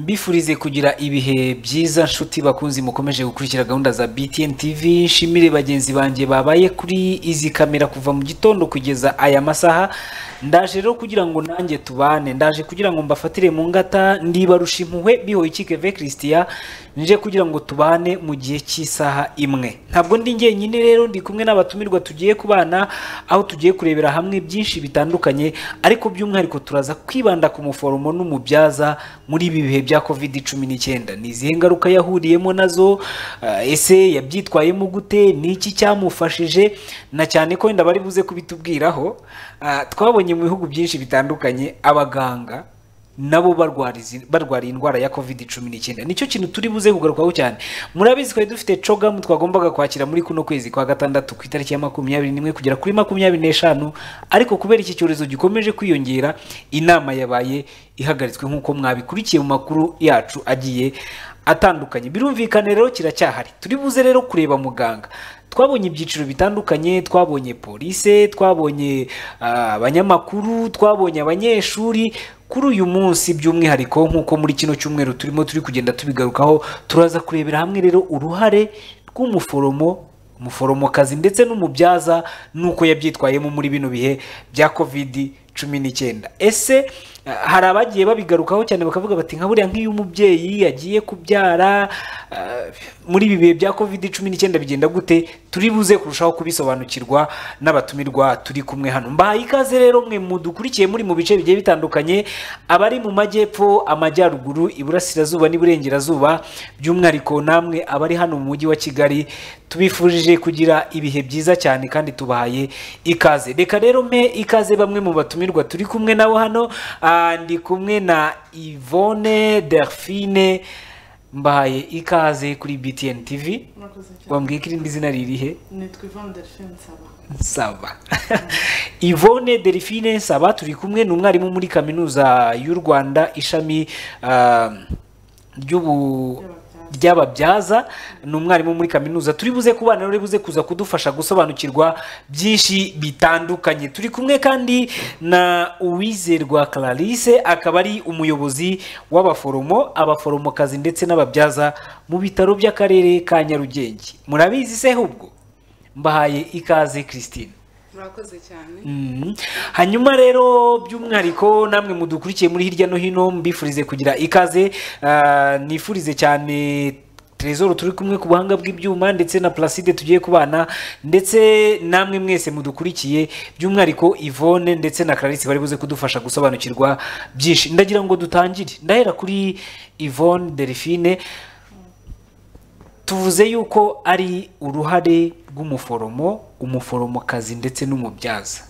mbifurize kugira ibihe byiza nshuti bakunzi mukomeje gukurikira gahunda za BTN TV. Nshimire bagenzi banjye babaye kuri izi kamera kuva mu gitondo kugeza aya masaha. Ndaje rero kugira ngo nanjye tubane, ndaje kugira ngo mbafatire mu ngata, ndibarusha impuhwe bihoye ikikeve Christian, nje kugira ngo tubane mu gihe cy'isaha imwe. Ntabwo ndi njyenyine rero, ndi kumwe n'abatumirwa tugiye kubana, aho tugiye kurebera hamwe byinshi bitandukanye, ariko by'umwihariko turaza kwibanda ku muforomo n'umubyaza muri ibi bihe bya COVID-19. Ni izihe ngaruka yahuriyemo nazo, ese yabyitwayemo gute, niki cyamufashije, na cyane ko wenda bari buze kubitubwiraho. Twabonye mu bihugu byinshi bitandukanye abaganga nabo barwara indwara ya COVID-19. Nicyo kintu turi buze kugarukaho cyane. Murabizi ko dufite CHOGM twagombaga kwakira muri kuno kwezi kwa gatandatu ku itariki ya 21 kugera kuri 25, ariko kubera iki cyorezo gikomeje kwiyongera, inama yabaye ihagaritswe nk'uko mwabikurikiye mu makuru yacu agiye atandukanye. Birumvikana rero kiracyahari. Turi buze rero kureba muganga. Twabonye ibyiciro bitandukanye, twabonye police, twabonye abanyamakuru, twabonye abanyeshuri. Kuri uyu munsi by'umwihariko nk'uko muri kino cyumweru turi kugenda tubigarukaho, turaza kurebera hamwe rero uruhare umuforomokazi ndetse n'umubyaza nuko yabyitwayemo muri bino bihe bya COVID-19. Ese hari abagiye babigarukaho cyane bakavuga bati nka buriya nk'iyo umubyeyi yagiye kubyara muri ibi bihe bya COVID-19 bigenda gute? Turi buze kurushaho kubisobanukirwa n'abatumirwa turi kumwe hano. Mbahaye ikaze rero mwe mudukurikiye muri mu bice bigiye bitandukanye, abari mu majyepfo, amajyaruguru, iburasirazuba n'iburengerazuba, by'umwihariko namwe abari hano mu mujyi wa Kigali, tubifurije kugira ibihe byiza cyane kandi tubahaye ikaze. Reka rero mpe ikaze bamwe mu batumirwa turi kumwe nabo hano. Ndi kumwe na Yvonne Delphine, mbahaye ikaze kuri BTN TV. Wambwiye ko irindi zina ririhe? Nitwa Yvonne Delphine Nsaba. Yvonne Delphine Nsaba turi kumwe, ni umwarimu muri kaminuza y'u Rwanda ishami ry'ababyaza, ni umwarimu muri kaminuza. Turi buze kubana rero, buze kuza kudufasha gusobanukirwa byinshi bitandukanye. Turi kumwe kandi na Uwizerwa Clarisse, akaba ari umuyobozi w'abaforomo, abaforomokazi ndetse n'ababyaza mu bitaro by'akarere ka Nyarugenge. Murabizi se ahubwo? Mbahaye ikaze Christine. Murakoze cyane. Hanyuma rero by'umwihariko namwe mudukurikiye muri hirya no hino, mbifurize kugira ikaze. Nifurize cyane Trezor turi kumwe ku buhanga bw'ibyuma, ndetse na Placide tugiye kubana, ndetse namwe mwese mudukurikiye, by'umwihariko Yvonne ndetse na Clarisse bari buze kudufasha gusobanukirwa byinshi. Ndagira ngo dutangire, ndahera kuri Yvonne Delphine. Tuvuze yuko ari uruhare rw'umuforomo, umuforomokazi ndetse n'umubyaza.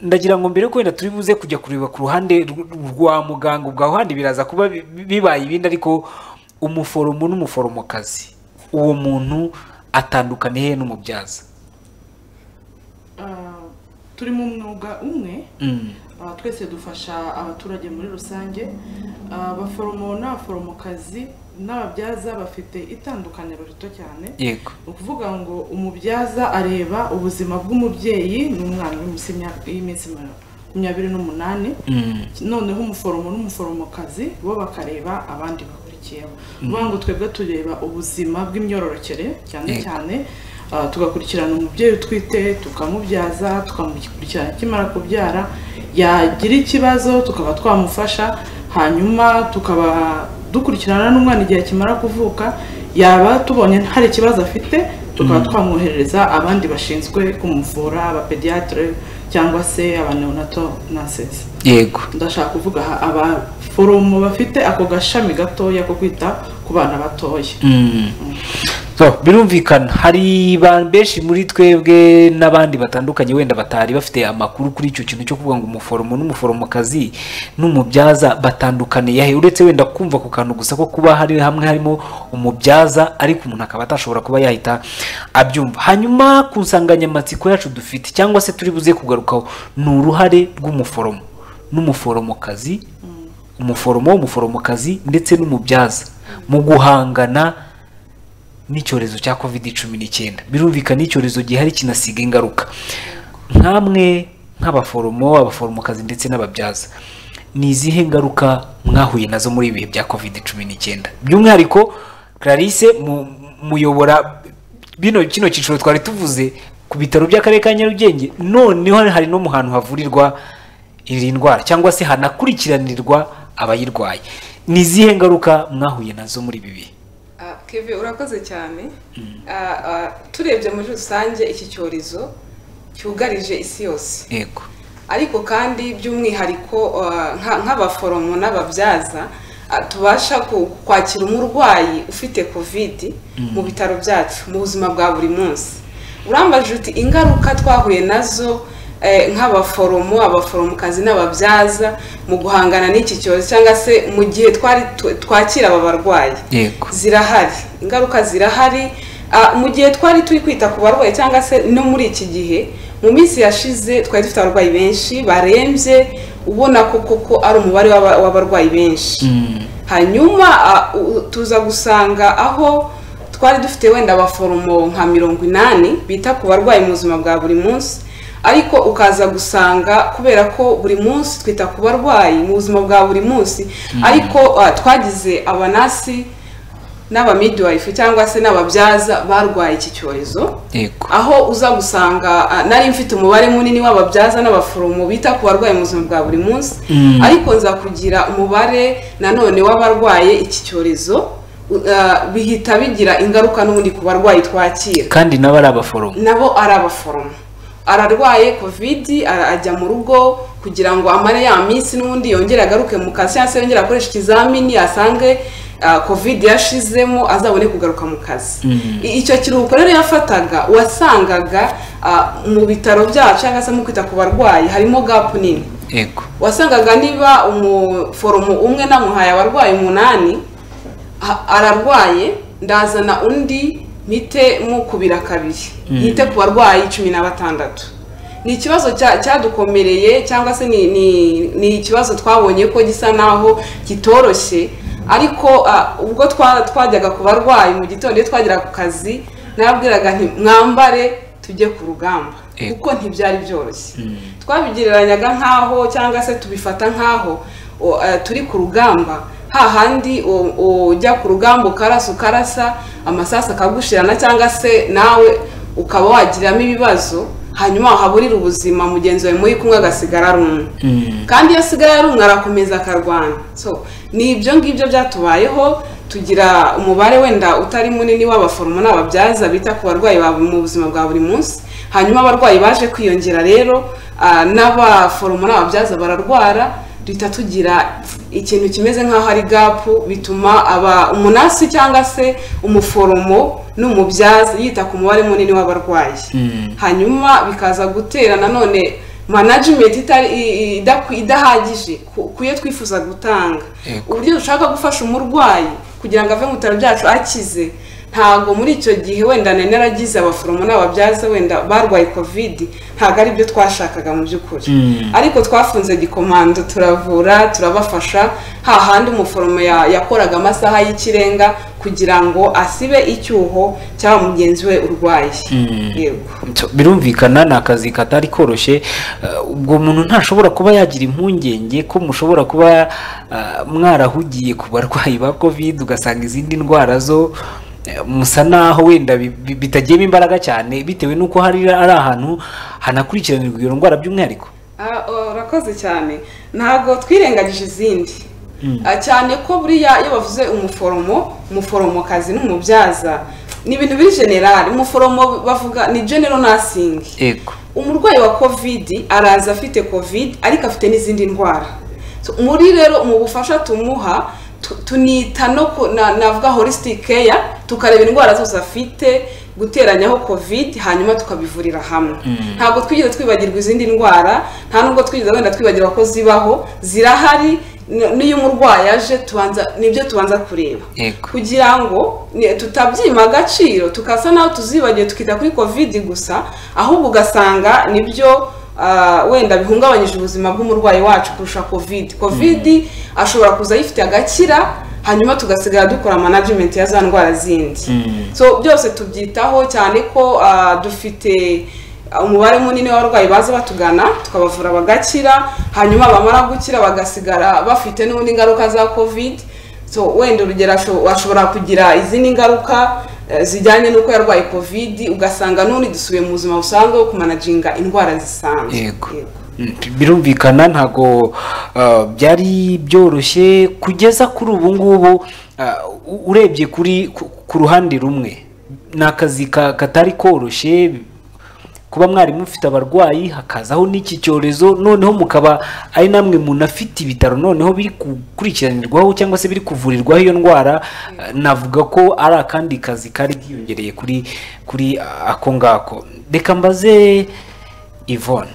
Ndagira ngo mbere ko wenda turi buze kujya kureba ku ruhande rwa muganga, ubwo handi biraza kuba bibaye ibindi, ariko umuforomo n'umuforomokazi, uwo muntu atandukanye he n'umubyaza? Turi mu mwuga umwe, twese dufasha abaturage muri rusange. Abaforomo n'abaforomokazi n'ababyaza bafite itandukaniro rito cyane. Yego. Ukuvuga ngo umubyaza areba ubuzima bw'umubyeyi n'umwana w'iminsi 28, noneho umuforomo n'umuforomokazi bo bakareba abandi bakurikiyeho. Uvuga ngo twebwe tureba ubuzima bw'imyororokere cyane cyane, tugakurikirana umubyeyi utwite, tukamubyaza, tukamukurikirana akimara kubyara, yagira ikibazo tukaba twamufasha, hanyuma tukaba dukurikirana n'umwana igihe kimara kuvuka. Yaba tubonye hari ikibazo afite, tukaba twamwoherereza abandi bashinzwe kumuvura, abapediatre cyangwa se abaneonatal nurses. Yego. Ndashaka kuvuga abaforomo bafite ako gashami gatoya ko kwita ku bana batoya. So, birumvikana hari benshi muri twebwe n'abandi batandukanye wenda batari bafite amakuru kuri icyo kintu cyo kuvuga ngo umuforomo n'umuforomokazi n'umubyaza batandukane yahe, uretse wenda kumva ku kantu gusa ko kuba hari hamwe harimo umubyaza, ariko umuntu akaba atashobora kuba yahita abyumva. Hanyuma ku nsanganyamatsiko yacu dufite cyangwa se turi buze kugarukaho, ni uruhare rw'umuforomo n'umuforomokazi, umuforomokazi ndetse n'umubyaza mu guhangana n'icyorezo cya COVID-19. Birumvikana icyorezo gihari kinasiga ingaruka. Nkamwe nk'abaforomo, abaforomokazi ndetse n'ababyaza, ni izihe ngaruka mwahuye nazo muri ibihe bya COVID-19 by'umwihariko Clarisse muyobora kino cyiciro twari tuvuze ku bitaro by'akarere ka Nyarugenge, noneho hari no mu hantu havurirwa iri ndwara cyangwa se hanakurikiranirwa abayirwaye. Ni izihe ngaruka mwahuye nazo muri ibi bihe? Kevin, urakoze cyane. Turebye muri rusange iki cyorezo cyugarije isi yose, yego, ariko kandi by'umwihariko nk'abaforomo n'ababyaza tubasha kwakira umurwayi ufite covid mu bitaro byacu mu buzima bwa buri munsi. Urambaje uti ingaruka twahuye nazo nk'abaforomo, abaforomokazi n'ababyaza mu guhangana n'iki cyorezo cyangwa se mu gihe twakira aba barwayi, zirahari. Ingaruka zirahari mu gihe twari turi kwita ku barwayi cyangwa se no muri iki gihe. Mu minsi yashize twari dufite abarwayi benshi barembye, ubona koko ari umubare w'abarwayi benshi. Hanyuma tuza gusanga aho twari dufite wenda abaforomo nka 80 bita ku barwayi mu buzima bwa buri munsi, ariko ukaza gusanga kubera ko buri munsi twita ku barwayi mu buzima bwa buri munsi, ariko twagize abanasi n'aba midwife cyangwa se n'ababyaza barwaye iki cyorezo. Aho uza gusanga nari mfite umubare munini w'ababyaza n'abaforomo bita ku barwayi mu buzima bwa buri munsi, ariko nza kugira umubare nanone w'abarwaye iki cyorezo, bihita bigira ingaruka n'ubundi ku barwayi twakira. Kandi nabo ari abaforomo, nabo ari abaforomo. Ararwaye covid, ajya mu rugo kugira ngo amare ya minsi n'ubundi yongere agaruke mu kazi cyangwa se yongere akoresha ikizamini asange covid yashizemo azabone kugaruka mu kazi. Icyo kiruhuko rero yafataga wasangaga mu bitaro byacu cyangwa se mu kwita ku barwayi harimo gap nini. Wasangaga niba umuforomo umwe namuhaye abarwayi 8 ararwaye, ndazana undi mite mukubira kabiri yite ku barwayi 16. Ni ikibazo cyadukomereye cyangwa se ni ikibazo twabonye ko gisa naho kitoroshye, ariko ubwo twajyaga ku barwayi mu gitondo twagera ku kazi nabwiraga nti mwambare tujye ku rugamba, kuko ntibyari byoroshye. Twabigereranyaga nkaho cyangwa se tubifata nkaho turi ku rugamba, hahandi ujya ku rugamba ukarasa amasasa akagushirana cyangwa se nawe ukaba wagiramo ibibazo, hanyuma wahaburira ubuzima mugenzi wawe muri kumwe agasigara rumwe. Kandi iyo asigaye rumwe arakomeza akarwana. So ni ibyo ngibyo byatubayeho, tugira umubare wenda utari munini w'abaforomo n'ababyaza bita ku barwayi mu buzima bwa buri munsi. Hanyuma abarwayi baje kwiyongera rero, n'abaforomo n'ababyaza bararwara, duhita tugira ikintu kimeze nk'aho ari gap, bituma umunasi cyangwa se umuforomo n'umubyaza yita ku mubare munini w'abarwayi. Hanyuma bikaza gutera nanone management idahagije kuyo twifuza gutanga. Uburyo dushaka gufasha umurwayi kugira ngo ave mu bitaro byacu akize, ntago muri icyo gihe wenda naragize abaforomo n'ababyaza wenda barwaye covid, ntago ari byo twashakaga mu by'ukuri. Ariko twafunze gikomando, turavura turabafasha, hahandi umuforomo yakoraga amasaha y'ikirenga kugira ngo asibe icyuho cyaba mugenzi we urwaye. Yego, birumvikana na akazi katari koroshye. Ubwo umuntu ntashobora kuba yagira impungenge ko mushobora kuba mwarahugiye ku barwayi ba covid, ugasanga izindi ndwara zo musa naho wenda bitagiyemo imbaraga cyane bitewe nuko ari ahantu hanakurikiranirwa iyo ndwara by'umwihariko. Urakoze cyane. Ntago twirengagije izindi, cyane ko buriya iyo bavuze umuforomokazi n'umubyaza ni ibintu biri general. Umuforomo bavuga ni general nursing. Umurwayi wa covid araza afite covid ariko afite n'izindi ndwara. Muri rero mu bufasha tumuha tunita no navuga holistic care, tukareba indwara zose afite guteranyaho covid, hanyuma tukabivurira hamwe. Ntabwo twigeze twibagirwa izindi ndwara, nta nubwo twigeze wenda twibagirwa ko zibaho, zirahari. Niyo umurwayi aje nibyo tubanza kureba kugira ngo tutabyima agaciro tukasa naho tuzibagiye tukita kuri covid gusa, ahubwo ugasanga nibyo wenda bihungabanyije ubuzima bw'umurwayi wacu kurusha covid ashobora kuza yifite agakira, hanyuma tugasigara dukora management ya za ndwara zindi. So byose tubyitaho cyane ko dufite umubare munini w'abarwayi baza batugana tukabavura bagakira, hanyuma bamara gukira bagasigara bafite n'ubundi ingaruka za covid. So wenda urugero ashobora kugira izindi ngaruka zijyanye n'uko yarwaye covid, ugasanga n'ubundi dusubiye mu buzima busanzwe bwo kumanaginga indwara zisanzwe. Yego. Birumvikana ntago byari byoroshye kugeza kuri ubu ngubu. Urebye ku ruhande rumwe ni akazi katari koroshye kuba mwari mufite abarwayi hakazaho n'iki cyorezo, noneho mukaba ari namwe munafite ibitaro noneho biri gukurikiranirwaho cyangwa se biri kuvurirwaho iyo ndwara. Navuga ko ari akandi kazi kari byiyongereye kuri ako ngako. Reka mbaze Yvonne,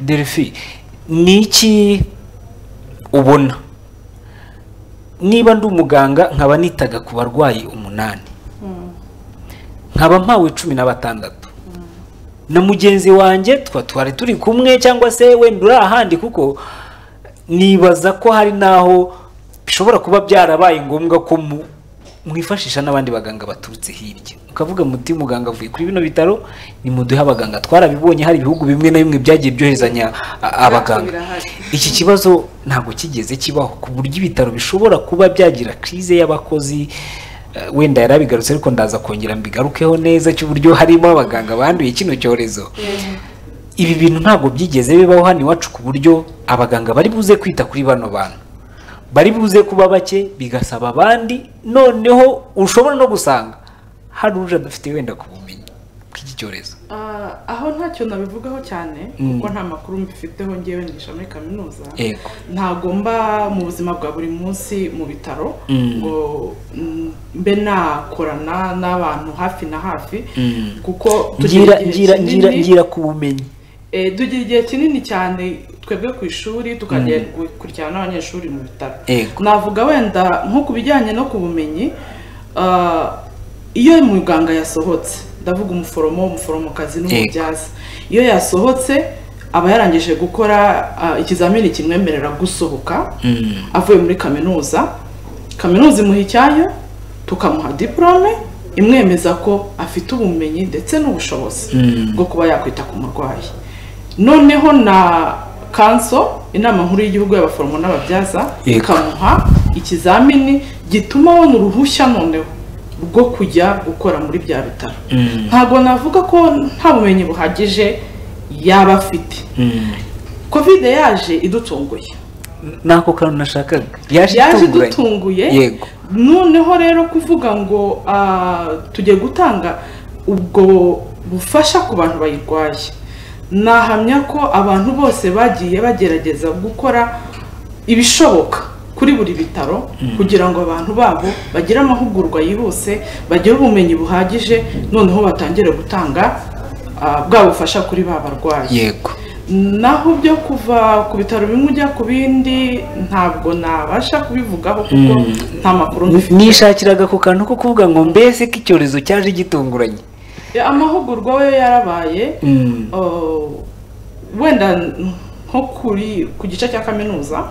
Delphi, ni iki ubona niba ndi umuganga nkaba nitaga ku barwayi 8 nkaba mpawe 16 na mugenzi wanjye twari turi kumwe cyangwa se wenda uri ahandi, kuko nibaza ko hari naho bishobora kuba byarabaye ngombwa ko mwifashisha n'abandi baganga baturutse hirya, ukavuga muti muganga avuye kuri bino bitaro ni muduhe abaganga. Twarabibonye hari ibihugu bimwe na bimwe byagiye byohezanya abaganga. Iki kibazo ntabwo kigeze kibaho ku buryo ibitaro bishobora kuba byagira crise y'abakozi. Wenda yarabigarutse ariko ndaza kongera mbigarukeho neza cy'uburyo harimo abaganga banduye kino cyorezo. Ibi bintu ntabwo byigeze bibaho hano iwacu ku buryo abaganga bari buze kwita kuri bano bantu, bari buze kuba bake bigasaba abandi, noneho ushobora no gusanga hari uje adafite wenda ku bumenyi bw'iki cyorezo. Aho ntacyo nabivugaho cyane kuko nta makuru mbifiteho ngewe nigisha muri kaminuza. Ntago mba mu buzima bwa buri munsi mu bitaro ngo mbe nakorana n'abantu hafi na hafi, kuko ngira ku bumenyi. Tugira igihe kinini cyane twebwe ku ishuri tukajya gukurikirana n'abanyeshuri mu bitaro. Navuga wenda nko ku bijyanye no ku bumenyi, iyo muganga yasohotse, ndavuga umuforomokazi n'umubyaza, iyo yasohotse aba yarangije gukora ikizamini kimwemerera gusohoka avuye muri kaminuza imuha icyayo, tukamuha diplome imwemeza ko afite ubumenyi ndetse n'ubushobozi bwo kuba yakwita ku murwayi. Noneho na kanso, inama nkuru y'igihugu y'abaforomo n'ababyaza, ikamuha ikizamini gituma abona uruhushya noneho bwo kujya gukora muri bya bitaro. Ntabwo navuga ko nta bumenyi buhagije yaba afite. Covid yaje idutunguye. Nako kantu nashakaga. Yaje idutunguye. Noneho rero kuvuga ngo tujye gutanga ubwo bufasha ku bantu bayirwaye, nahamya ko abantu bose bagiye bagerageza gukora ibishoboka kuri buri bitaro kugira ngo abantu babo bagire amahugurwa yihuse, bagire ubumenyi buhagije, noneho batangire gutanga bwa bufasha kuri ba barwayi. Naho byo kuva ku bitaro bimwe ujya ku bindi ntabwo nabasha kubivugaho kuko nta makuru mfite. Nishakiraga ku kantu ko kuvuga ngo mbese ko icyorezo cyaje gitunguranye. Amahugurwa we yarabaye wenda nko ku gice cya kaminuza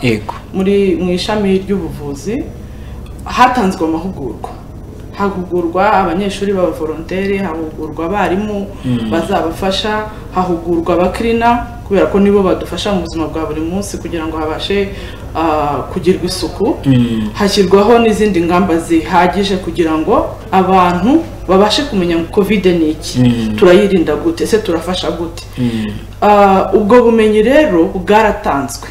mu ishami ry'ubuvuzi hatanzwe amahugurwa, hahugurwa abanyeshuri b'abavolonteri, hahugurwa abarimu bazabafasha, hahugurwa abakirina kubera ko nibo badufasha mu buzima bwa buri munsi kugira ngo habashe kugirwa isuku. Hashyirwaho n'izindi ngamba zihagije kugira ngo abantu babashe kumenya ngo covid ni iki, turayirinda gute, se turafasha gute. Ubwo bumenyi rero bwaratanzwe,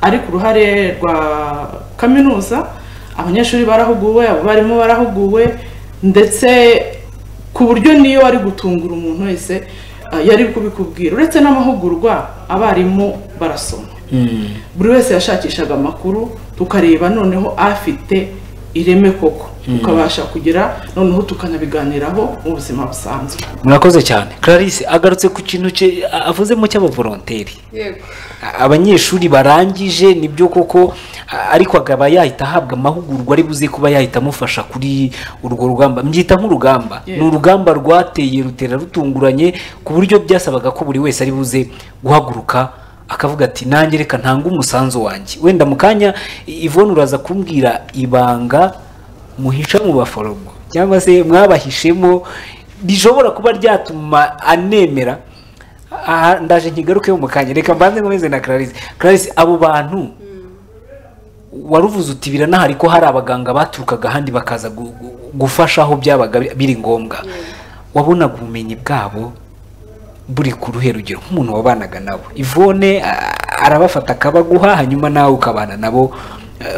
ariko uruhare rwa kaminuza, abanyeshuri barahuguwe, abarimu barahuguwe, ndetse ku buryo niyo ari gutungura umuntu wese yari kubikubwira. Uretse n'amahugurwa, abarimu barasoma, buri wese yashakishaga amakuru, tukareba noneho afite ireme koko, tukabasha kugira noneho tukanabiganiraho mu buzima busanzwe. Murakoze cyane. Clarisse agarutse ku kintu cye avuzemo cy'abavolonteri. Abanyeshuri barangije nibyo koko, ariko akaba yahita ahabwa amahugurwa ari buze kuba yahita amufasha kuri urwo rugamba. Mbyita nk'urugamba. Ni urugamba rwateye rutera rutunguranye ku buryo byasabaga ko buri wese ari buze guhaguruka akavuga ati nanjye reka ntanga umusanzu wanjye. Wenda mu kanya Yvonne uraza kumbwira ibanga muhisha mu baforomo cyangwa se mwabahishemo rishobora kuba ryatuma anemera aha ndaje nkigaruke mu kanya reka mbanze ngomeze na Clarisse abo bantu waruvuze uti biranahari ko hari abaganga baturukaga handi bakaza gufasha aho byabaga biri ngombwa wabonaga ubumenyi bwabo buri ku ruhe rugero nk'umuntu wabanaga nabo Yvonne arabafata akabaguha hanyuma nawe ukabana nabo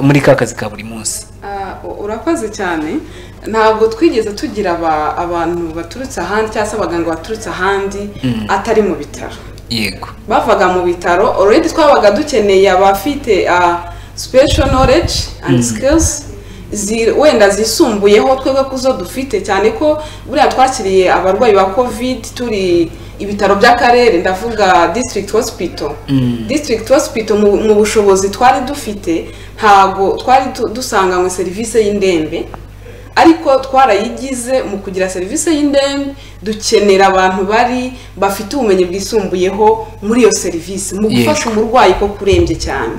muri ka kazi ka buri munsi. Urakoze cyane ntabwo twigeze tugira abantu baturutse ahandi cyangwa se abaganga baturutse ahandi atari mu bitaro. Yego bavaga mu bitaro already twabaga dukeneye abafite special knowledge and skills wenda zisumbuyeho twebwe kuzo dufite cyane ko buriya twakiriye abarwayi ba covid turi ibitaro by'akarere ndavuga district hospital. District hospital mu bushobozi twari dufite ntago twari dusanga mu service y'indembe ariko twarayigize mu kugira service y'indembe dukenera abantu bafite ubumenyi bwisumbuyeho muri iyo service mu gufasha umurwayi ko kurembye cyane.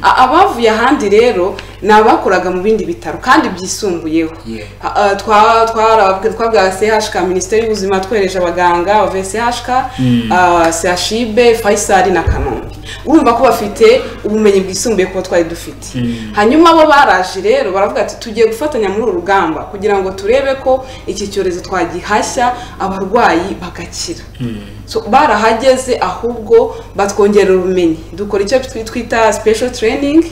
Abavuye ahandi rero nabakoraga mu bindi bitaro kandi byisumbuyeho. Twabwa CHK Ministeri y'Ubuzima twereje abaganga wa CHK CHIB Faisal na Kanombe urumva ko bafite ubumenyi bwisumbuye ko twari dufite. Hanyuma bo baraje rero baravuga ati tugiye gufatanya muri urugamba kugira ngo turebe ko iki cyorezo twagihashya abarwayi bagakira. So barahageze ahubwo batwongerera ubumenyi dukora icyo twita special training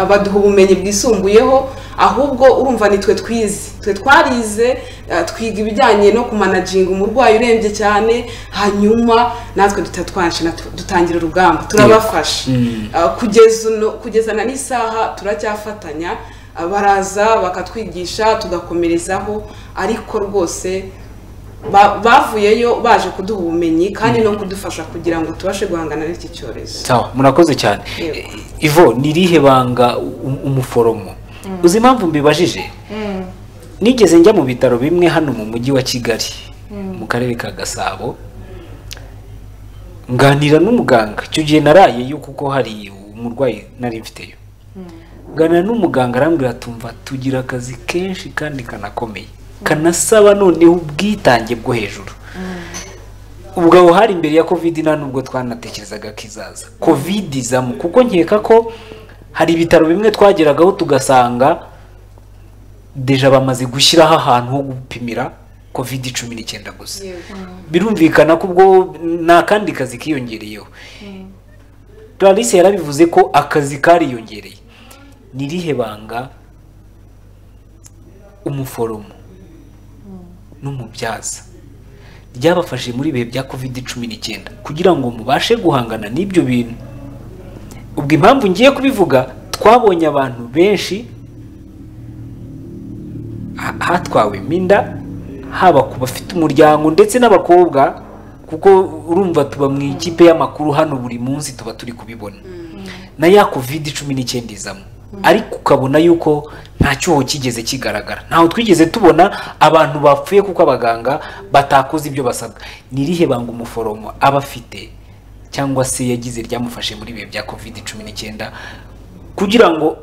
baduha ubumenyi bwisumbuyeho ahubwo urumva nitwe twarize twiga ibijyanye no kumanaginga umurwayi urembye cyane hanyuma natwe dutatwanshe dutangira urugamba turabafasha kugezana n'isaha turacyafatanya baraza bakatwigisha tugakomerezaho ariko rwose bavuyeyo baje kuduha ubumenyi kandi no kudufasha kugira ngo tubashe guhangana n'iki cyorezo. Sawa murakoze cyane. Ivo nirihe banga umuforomo uzi impamvu mbibajije nigeze njya mu bitaro bimwe hano mu mujyi wa Kigali mu karere ka Gasabo nganira n'umuganga cyo gihe naraye yuko kuko hari umurwayi nari mfiteyo ganira n'umuganga arambwira tumva tugira akazi kenshi kandi kanakomeye kanasaba noneho ubwitange bwo hejuru. Ubwo aho hari imbere ya covid nta nubwo twanatekerezaga kizaza covid izamu kuko nkeka ko hari ibitaro bimwe twageragaho tugasanga deja bamaze gushyiraho ahantu ho gupimira covid 19 gusa. Birumvikana ko ubwo nta kandi kazi kiyongereyeho. Clarisse yarabivuze ko akazi kariyongereye. Nirihe banga umuforomo n'umubyaza ryabafashe muri bihe bya covid 19 kugira ngo mubashe guhangana n'ibyo bintu? Ubwo impamvu ngiye kubivuga twabonye abantu benshi hatwawe minda haba ku bafite umuryango ndetse n'abakobwa kuko urumva tuba mu ikipe y'amakuru hano buri munsi tuba turi kubibona na ya covid 19 izamo ariko ukabona yuko nta cyuho kigeze kigaragara ntaho twigeze tubona abantu bapfuye kuko abaganga batakoze ibyo basabwa. Nirihe banga umuforomo abafite cyangwa se yagize ryamufashe muri bihe bya covid 19 kugira ngo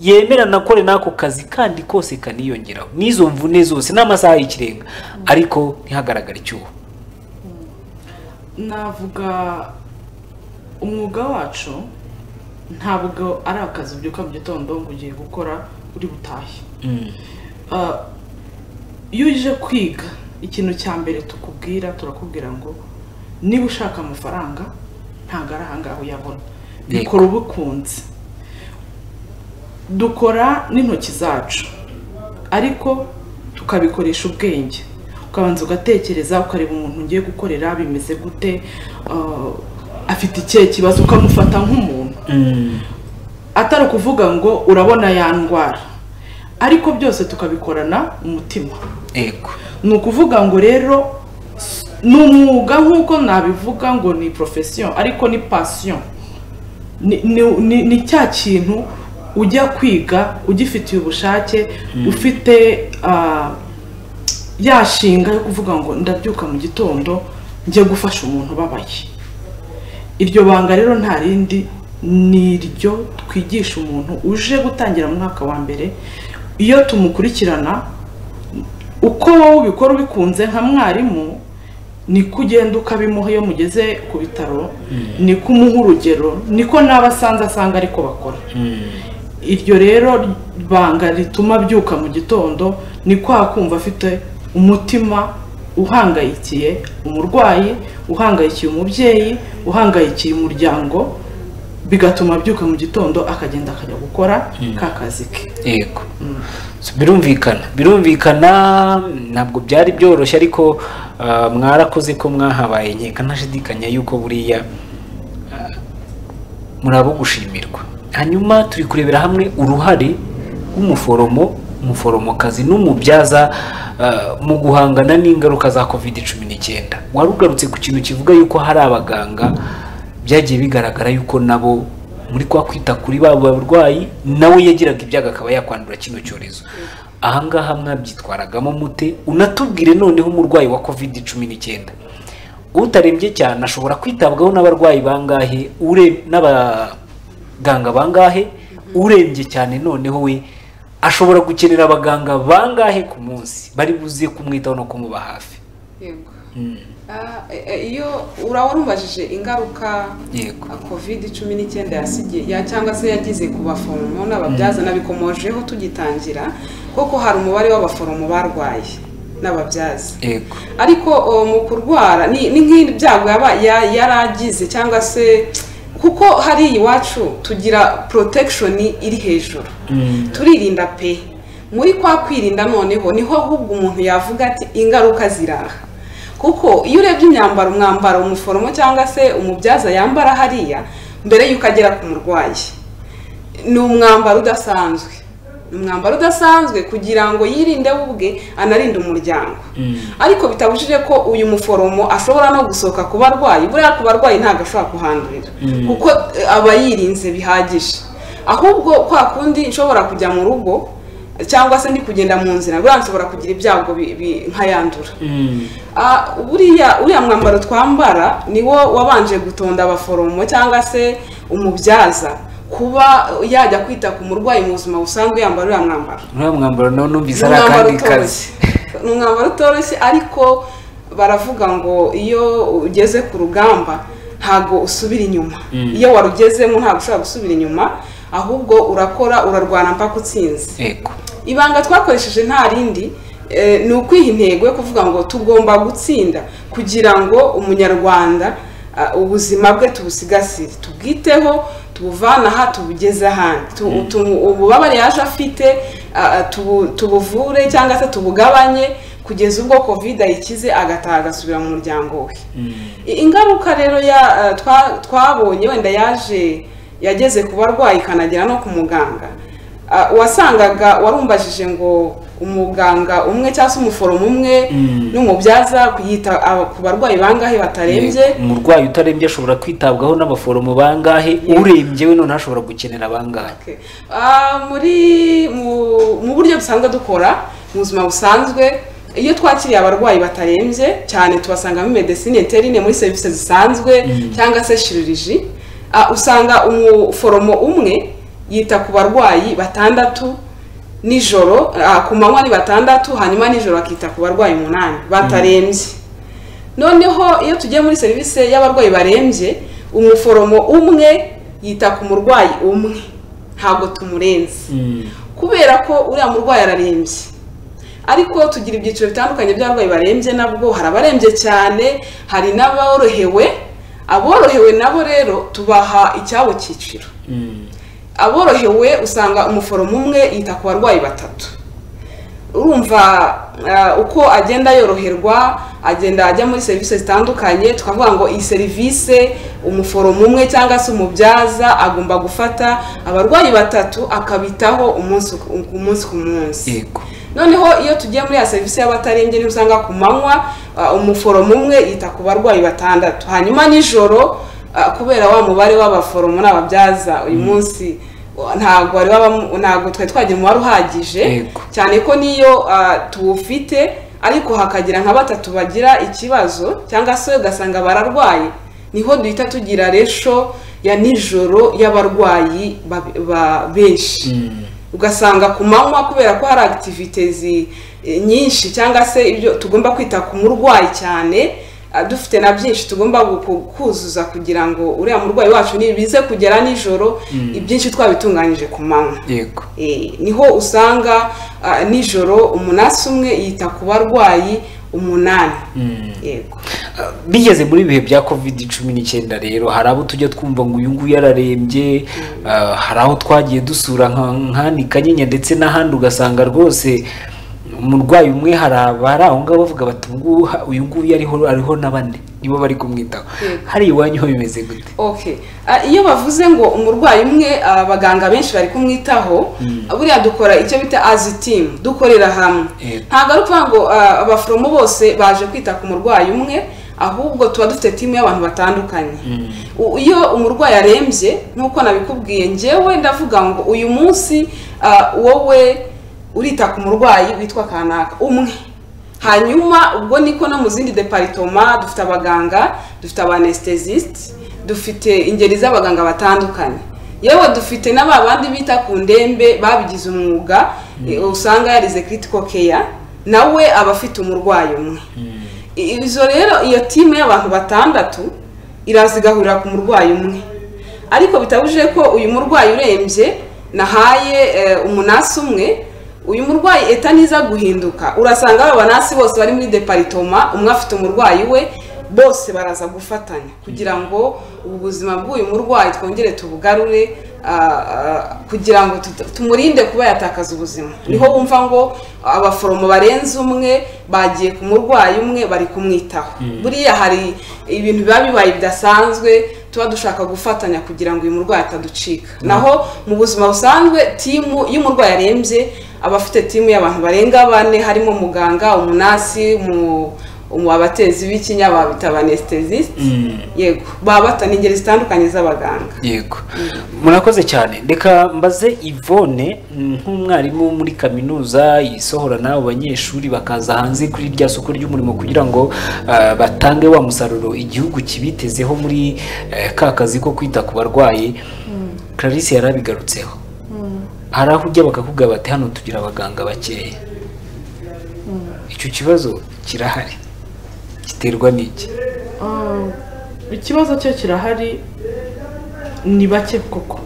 yemera nakore nako kazi kandi kose kaniyongeraho nizo mvune zose n'amasaha y'ikirenga ariko ntihagaragara icyuho? Navuga umwuga wacu ntabwo ari akazi ubyuka mu gitondo ngo ugiye gukora uri butahe. Iyo uje kwiga ikintu cya mbere turakubwira ngo niba ushaka amafaranga ntabwo ari ahangaho uyabona bikora ubukunze dukora n'intoki zacu ariko tukabikoresha ubwenge ukabanza ugatekereza ukareba umuntu ngiye gukorera bimeze gute afite ikihe kibazo ukamufata nk'umuntu atari ukuvuga ngo urabona ya ndwara ariko byose tukabikorana umutima. Yego ni ukuvuga ngo rero ni umwuga nk'uko nabivuga ngo ni profession ariko ni passion ni cya kintu ujya kwiga ugifitiye ubushake ufite yashinga yo kuvuga ngo ndabyuka mu gitondo njye gufasha umuntu babaye. Iryo banga rero nta rindi niryo twigisha umuntu uje gutangira mu mwaka wa mbere iyo tumukurikirana uko wowe ubikora ubikunze nka mwarimu niko ugenda ukabimuha iyo mugeze ku bitaro, niko umuha urugero, niko n'abasanze asanga ariko bakora. Iryo rero banga rituma byuka mu gitondo ni kwa kumva afite umutima uhangayikiye umurwayi, uhangayikiye umubyeyi, uhangayikiye umuryango, bigatuma byuka mu gitondo akagenda akajya gukora ka kazi ke. Yego. Birumvikana ntabwo byari byoroshye, ariko mwarakoze ko mwahabaye, nkeka ntashidikanya yuko buriya murabo gushimirwa. Hanyuma turi kurebera hamwe uruhare umuforomokazi n'umubyaza mu guhangana n'ingaruka za COVID-19. Warugarutse ku kintu kivuga yuko hari abaganga byagiye bigaragara yuko nabo muri kwa kwita kuri babo barwayi nawe yagiraga ibyaga akaba yakwandura kino cyorezo. Ahangaha mwabyitwaragamo mute? Unatubwire noneho umurwayi wa COVID-19 utarembye cyane ashobora kwitabwaho n'abarwayi bangahe, n'abaganga bangahe? Urembye cyane noneho we ashobora gukenera abaganga bangahe ku munsi bari buze kumwitaho no kumuba hafi? Yego. Iyo urabonubajije ingaruka COVID-19 yasigiye cyangwa se yagize ku baforomo n'ababyaza, nabikomojeho tugitangira koko hari umubare w'abaforomo barwaye n'ababyaza. Yego. Ariko mu kurwara ni nk'indi byago yaragize, cyangwa se kuko hari iwacu tugira protection iri hejuru, turirinda pe. Muri kwa kwirinda noneho niho ahubwo umuntu yavuga ati ingaruka ziraha, kuko iyo urebye umwambaro umuforomo cyangwa se umubyaza yambara hariya mbere yuko agera ku murwayi, ni umwambaro udasanzwe kugira ngo yirinde ubwe anarinde umuryango. Ariko bitabujije ko uyu muforomo ashobora no gusohoka ku barwayi, buriya ku barwayi ntabwo ashobora kuhandurira kuko aba yirinze bihagije. Ahubwo kwa kundi nshobora kujya mu rugo cyangwa se ndi kugenda mu nzira, buriya nshobora kugira ibyago nkayandura. Uriya mwambaro twambara niwo wabanje gutonda abaforomo cyangwa se umubyaza kuba yajya kwita ku murwayi mu buzima busanzwe yambara uriya mwambaro. No numvise ari akandi kazi. Ni umwambaro utoroshye, ariko baravuga ngo iyo ugeze ku rugamba ntago usubira inyuma. Iyo warugezemo ntago ushobora gusubira inyuma, ahubwo urakora urarwana mpaka utsinze. Yego. Ibanga twakoresheje nta rindi ni ukwiha intego yo kuvuga ngo tugomba gutsinda kugira ngo umunyarwanda ubuzima bwe tubusigasire, tubwiteho, tubuvana aha tubugeze ahandi, ububabare yaje afite tubuvure cyangwa se tubugabanye kugeza ubwo COVID ayikize agataha agasubira mu muryango we. Ingaruka rero twabonye wenda yageze ku barwayi ikanagera no ku muganga, wasangaga warumbajije ngo umuganga umwe cyangwa se umuforomo umwe n'umubyaza kuyita ku barwayi bangahe batarembye. Umurwayi utarembye ashobora kwitabwaho n'abaforomo bangahe? Urembye we none ashobora gukenera bangahe? Mu buryo busanzwe dukora mu buzima busanzwe, iyo twakiriye abarwayi batarembye cyane tubasanga muri medecine interne, muri service zisanzwe cyangwa se chirurgie, usanga umuforomo umwe yita ku barwayi 6 nijoro, ku manywa ni 6, hanyuma nijoro akita ku barwayi 8 batarembye. Noneho iyo tugiye muri service y'abarwayi barembye, umuforomo umwe yita ku murwayi umwe, ntabwo tumurenze kubera ko uriya murwayi ararembye. Ariko tugira ibyiciro bitandukanye by'abarwayi barembye, nabwo hari abarembye cyane, hari n'aborohewe. Aborohewe nabo rero tubaha icyabo cyiciro. Aborohewe usanga umuforomo umwe yita ku barwayi 3. Urumva uko agenda yoroherwa, agenda ajya muri service zitandukanye, tukavuga ngo iyi service umuforomo umwe cyangwa se umubyaza agomba gufata abarwayi 3 akabitaho umunsi ku munsi. Yego. Noneho iyo tugiye muri ya service y'abatarembye usanga ku manywa umuforomo umwe yita ku barwayi 6, hanyuma nijoro kubera wa mubare w'abaforomo n'ababyaza uyu munsi ntabwo twari twagira umubare uhagije cyane ko niyo tuwufite, ariko hakagira nka 3 bagira ikibazo cyangwa se ugasanga bararwaye, niho duhita tugira resho ya nijoro y'abarwayi benshi. Ugasanga ku manywa kubera ko hari activities nyinshi cyangwa se ibyo tugomba kwita ku murwayi cyane, dufite na byinshi tugomba kuzuza kugira ngo uriya murwayi wacu nibize kugera nijoro ibyinshi twabitunganyije ku manywa. Yego. Niho usanga nijoro umunasi umwe yita ku barwayi 8. Yego. Bigeze muri bihe bya COVID-19 rero hari abo tujya twumva ngo uyu nguyu yararembye, hari aho twagiye dusura nkani Kanyinya ndetse n'ahandi ugasanga rwose umurwayi umwe hari aho ngabo bavuga bati uyu nguyu ariho n'abandi nibo bari kumwitaho. Hari iwanyu ho bimeze gute? Okay. Iyo bavuze ngo umurwayi umwe abaganga benshi bari kumwitaho, buriya dukora icyo bita as team, dukorera hamwe. Ntabwo ari ukuvuga ngo abaforomo bose baje kwita ku murwayi umwe, ahubwo tuba dufite team y'abantu batandukanye. Iyo umurwayi arembye nkuko nabikubwiye njyewe ndavuga ngo uyu munsi wowe urita ku murwayi witwa kanaka umwe, hanyuma ubwo niko no mu zindi department dufite abaganga, dufite anesthesist, dufite ingeri z'abaganga batandukanye. Yewe dufite n'ababandi bita ku ndembe babigize umwuga, usanga yarize critical care, nawe abafite umurwayi umwe. Izo rero iyo team y'abantu batandatu irazigahurira ku murwayi umwe, ariko bitabuje ko uyu murwayi urembye nahaye umunasi umwe, uyu murwayi etaniza guhinduka urasanga abanasi bose bari muri department umwe afite umurwayi we, bose baraza gufatanya kugira ngo ubuzima bw'uyu murwayi twongere tubugarure, kugira ngo tumurinde kuba yatakaza ubuzima. Niho wumva ngo abaforomo barenze umwe bagiye ku murwayi umwe bari kumwitaho. Buriya hari ibintu biba bibaye bidasanzwe tuba dushaka gufatanya kugira ngo uyu murwayi ataducika. Naho mu buzima busanzwe timu y'umurwayi arembye abafite timu y'abantu barenga 4, harimo muganga, umunasi, abatezi b'ikinya babita anesthesist. Yego, baba batana ingeri zitandukanye z'abaganga. Yego. Murakoze cyane. Reka mbaze Yvonne nk'umwarimu muri kaminuza isohora nabo banyeshuri bakaza hanze kuri rya soko ry'umurimo kugira ngo batange wa musaruro igihugu kibitezeho muri kakazi ko kwita ku barwayi. Clarisse yarabigarutseho. Hari aho ujya bakakubwira bati hano tugira abaganga bakeya. Icyo kibazo kirahari, giterwa n'iki? Ikibazo cyo kirahari, ni bake koko.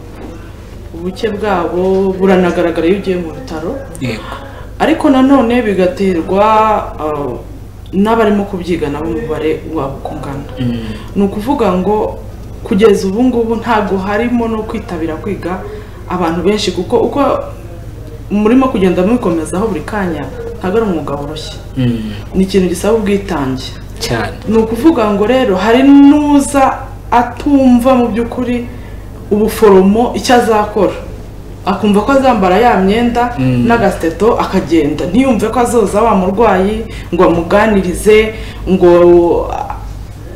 Ubuke bwabo buranagaragara iyo ugiye mu bitaro. Yego. Ariko nanone bigaterwa n'abarimo kubyiga nabo umubare wabo kungana. Ni ukuvuga ngo kugeza ubu ngubu ntabwo harimo no kwitabira kwiga abantu benshi, kuko uko murimo kugenda mukomezaho buri kanya ntabwo ari umwuga woroshye. Ni ikintu gisaba ubwitange cyane. Ni ukuvuga ngo rero hari nuza atumva mu by'ukuri ubuforomo icyo azakora, akumva ko azambara ya myenda n'agasteto akagenda, ntiyumve ko azoza wa murwayi ngo amuganirize, ngo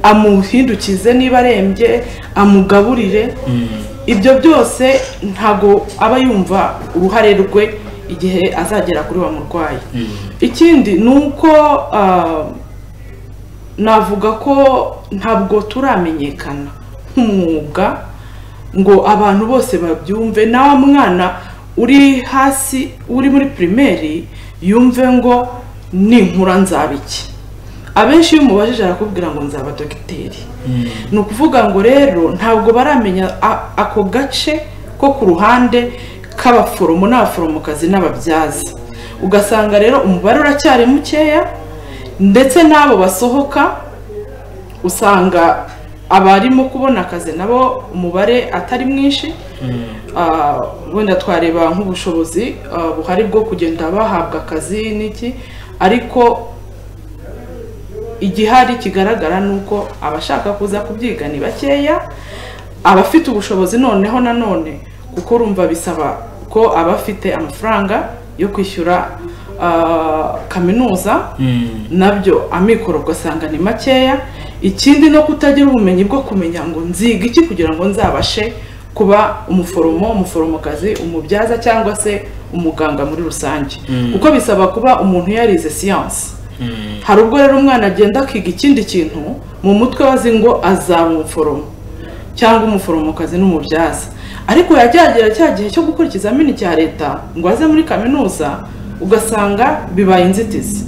amuhindukize niba arembye, amugaburire. Ibyo byose ntago aba yumva uruhare rwe igihe azagera kuri wa murwayi. Ikindi nuko navuga ko ntabwo turamenyekana nk'umwuga ngo abantu bose babyumve. Nawe mwana uri hasi uri muri primaire yumve ngo ninkura nzabiki. Abenshi iyo umubajije arakubwira ngo nzaba dogiteri. Ni ukuvuga ngo rero ntabwo baramenya ako gace ko ku ruhande k'abaforomo n'abaforomokazi n'ababyaza. Ugasanga rero umubare uracyari mukeya, ndetse n'abo basohoka usanga abarimo kubona akazi nabo umubare atari mwinshi. Wenda twareba nk'ubushobozi buhari bwo kugenda bahabwa akazi n'iki, ariko igihari kigaragara nuko abashaka kuza kubyiga ni bakeya. Abafite ubushobozi noneho nanone kuko urumva bisaba ko abafite amafaranga yo kwishyura kaminuza, nabyo amikoro ugasanga ni makeya. Ikindi no kutagira ubumenyi bwo kumenya ngo nziga iki kugira ngo nzabashe kuba umuforomo, umuforomokazi, umubyaza cyangwa se umuganga muri rusange, kuko bisaba kuba umuntu yarize science. Hari ubwo rero umwana agenda akiga ikindi kintu mu mutwe wazi ngo azaba umuforomo cyangwa umuforomokazi n'umubyaza, ariko yajyagera cya gihe cyo gukora ikizamini cya leta ngo aze muri kaminuza ugasanga bibaye inzitizi,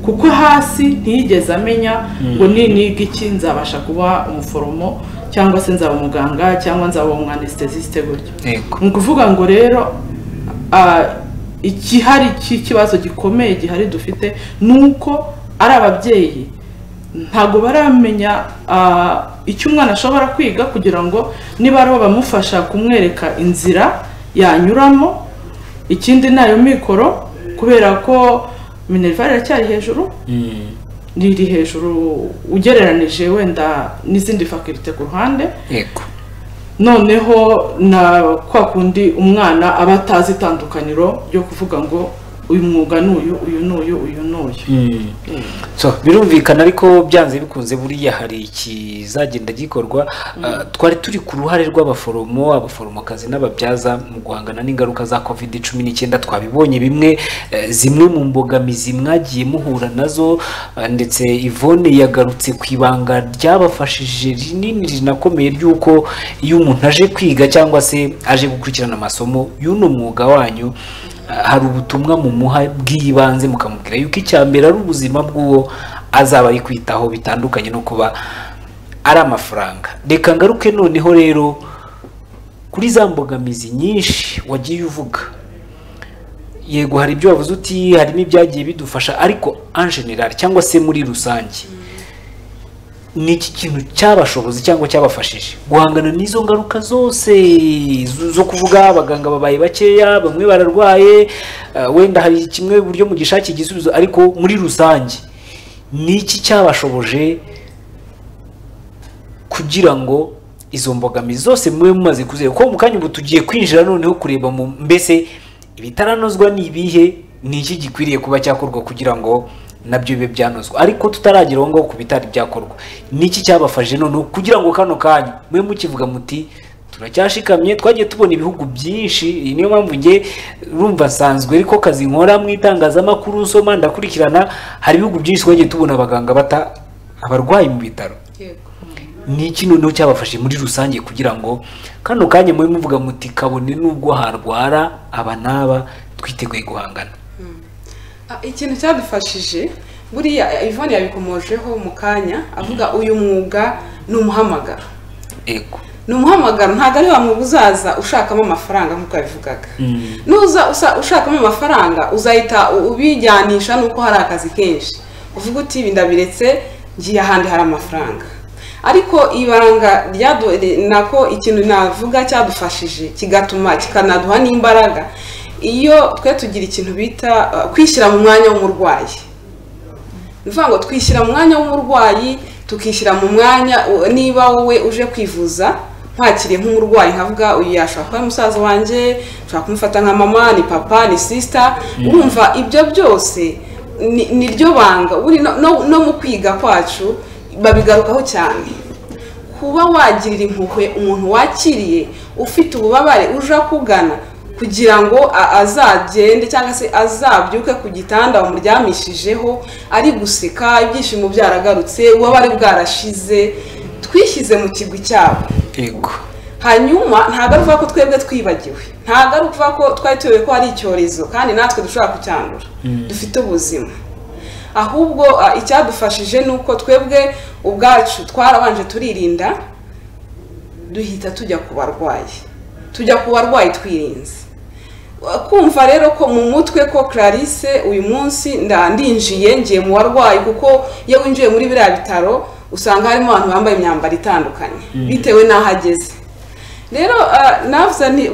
kuko hasi ntiyigeze amenya ngo niga iki nzabasha kuba umuforomo cyangwa se nzaba umuganga cyangwa nzaba umwanestesiste gutyo. Ni ukuvuga ngo rero ikihari cy'ikibazo gikomeye gihari dufite nuko ari ababyeyi ntago baramenya icyo umwana ashobora kwiga kugira ngo niba ari bamufasha kumwereka inzira yanyuramo. Ikindi nayo mikoro kubera ko minerval iracyari hejuru, riri hejuru ugereranije wenda n'izindi faculty ku ruhande. Noneho na kwa kundi umwana aba atazi itandukaniro ryo kuvuga ngo uyu mwuga n'uyu n'uyu. So birumvikana ariko byanze bikunze buriya hari ikizagenda gikorwa. Twari turi ku ruhare rw'abaforomo, abaforomokazi n'ababyaza mu guhangana n'ingaruka za COVID-19. Twabibonye zimwe mu mbogamizi mwagiye muhura nazo, ndetse Yvonne yagarutse ku ibanga ryabafashije rinini rinakomeye ry'uko iyo umuntu aje kwiga cyangwa se aje gukurikirana amasomo y'uno mwuga wanyu, hari ubutumwa mu muha bw'ibanze mukamubwira yuko icyambere ari ubuzima bw'uwo azaba ari kwitaho, bitandukanye no kuba ari amafaranga. Reka ngaruke noneho rero kuri za mbogamizi nyinshi wagiye uvuga. Yego hari ibyo wavuze uti harimo ibyagiye bidufasha, ariko en general cyangwa se muri rusange ni iki kintu cyabashobozi cyangwa cyabafashije guhangana n'izo ngaruka zose zo kuvuga abaganga babaye bakeya, bamwe bararwaye, wenda hari kimwe buryo mu gishaki igisubizo, ariko muri rusange ni iki cyabashoboje kugira ngo izo mbogamizi zose mwe mumaze kuzera ko mu kanya ubu tugiye kwinjira noneho kureba mu mbese ibitaranozwa ni ibihe, ni iki gikwiriye kuba cyakorwa kugira ngo nabyo bibe byanozwa, ariko tutarageraho ngo ku bitari byakorwa. Niki cyabafashe none kugira ngo kano kanya mwe mukivuga muti turacyashikamye? Twagiye tubona ibihugu byinshi, niyo mpamvu nge urumva sanzwe ariko kazi nkora mu itangazamakuru nsoma ndakurikirana, hari ibihugu byinshi twagiye tubona abaganga bata abarwayi mu bitaro. Niki noneho cyabafashe muri rusange kugira ngo kano kanya mwe muvuga muti kabone nubwo harwara aba naba twiteguye guhangana? Ikintu cyadufashije buriya Yvonne yabikomojeho mu kanya avuga uyu mwuga ni umuhamagaro. Ni umuhamagaro, ntabwo ari wa mwuga uzaza ushakamo amafaranga nk'uko yabivugaga. Nuza ushakamo amafaranga uzahita ubijyanisha nuko hari akazi kenshi, uvuga uti bindabiretse ngiye ahandi hari amafaranga. Ariko ibanga nako ikintu navuga cyadufashije kigatuma kikanaduha n'imbaraga, iyo twe tugira ikintu bita kwishyira mu mwanya w'umurwayi. Nivuga ngo twishyira mu mwanya w'umurwayi, tukishyira mu mwanya niba wowe uje kwivuza ntakiriye nk'umurwayi, nkavuga uyu yashobora kuba musaza wanjye, nshobora kumufata nka mama, ni papa, ni sister. Urumva ibyo byose ni ryo banga no mu kwiga kwacu babigarukaho cyane. Kuba wagirira impuhwe umuntu wakiriye ufite ububabare uje kugana, kugira ngo azagende cyangwa se azabyuke ku gitanda bamuryamishijeho ari guseka, ibyishimo byaragarutse, ububabare bwarashize, twishyize mu kigwi cyabo. Hanyuma ntabwo ari ukuvuga ko twebwe twibagiwe, ntabwo ari ukuvuga ko twari tuyobewe ko ari icyorezo kandi natwe dushobora kucyandura, dufite ubuzima. Ahubwo icyadufashije ni uko twebwe ubwacu twarabanje turirinda, duhita tujya ku barwayi twirinze. Kumva rero ko mu mutwe ko Clarisse uyu munsi ndinjiye ngiye mu barwayi, kuko iyo winjiye muri biriya bitaro usanga harimo abantu bambaye imyambaro itandukanye bitewe n'aho ageze. Rero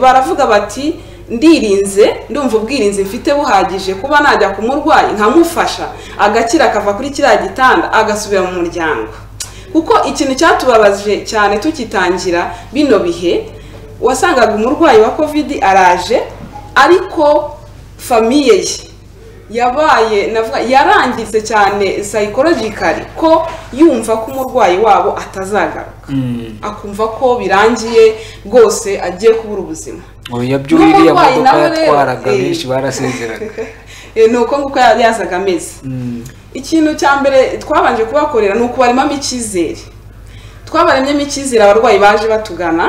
baravuga bati ndirinze, ndumva ubwirinzi mfite buhagije kuba najya ku murwayi nkamufasha agakira akava kuri kiriya gitanda agasubira mu muryango. Kuko ikintu cyatubabaje cyane tukitangira bino bihe, wasangaga umurwayi wa COVID araje ariko famiye ye yabaye yarangiritse cyane psychologically, ko yumva ko umurwayi wabo atazagaruka, akumva ko birangiye rwose agiye kubura ubuzima. Oya byuririya modoka yatwaraga benshi barasezeraga. Nuko nguko yazaga ameze. Ikintu cya mbere twabanje kubakorera ni ukubaremamo icyizere. Twabaremyemo icyizere abarwayi baje batugana,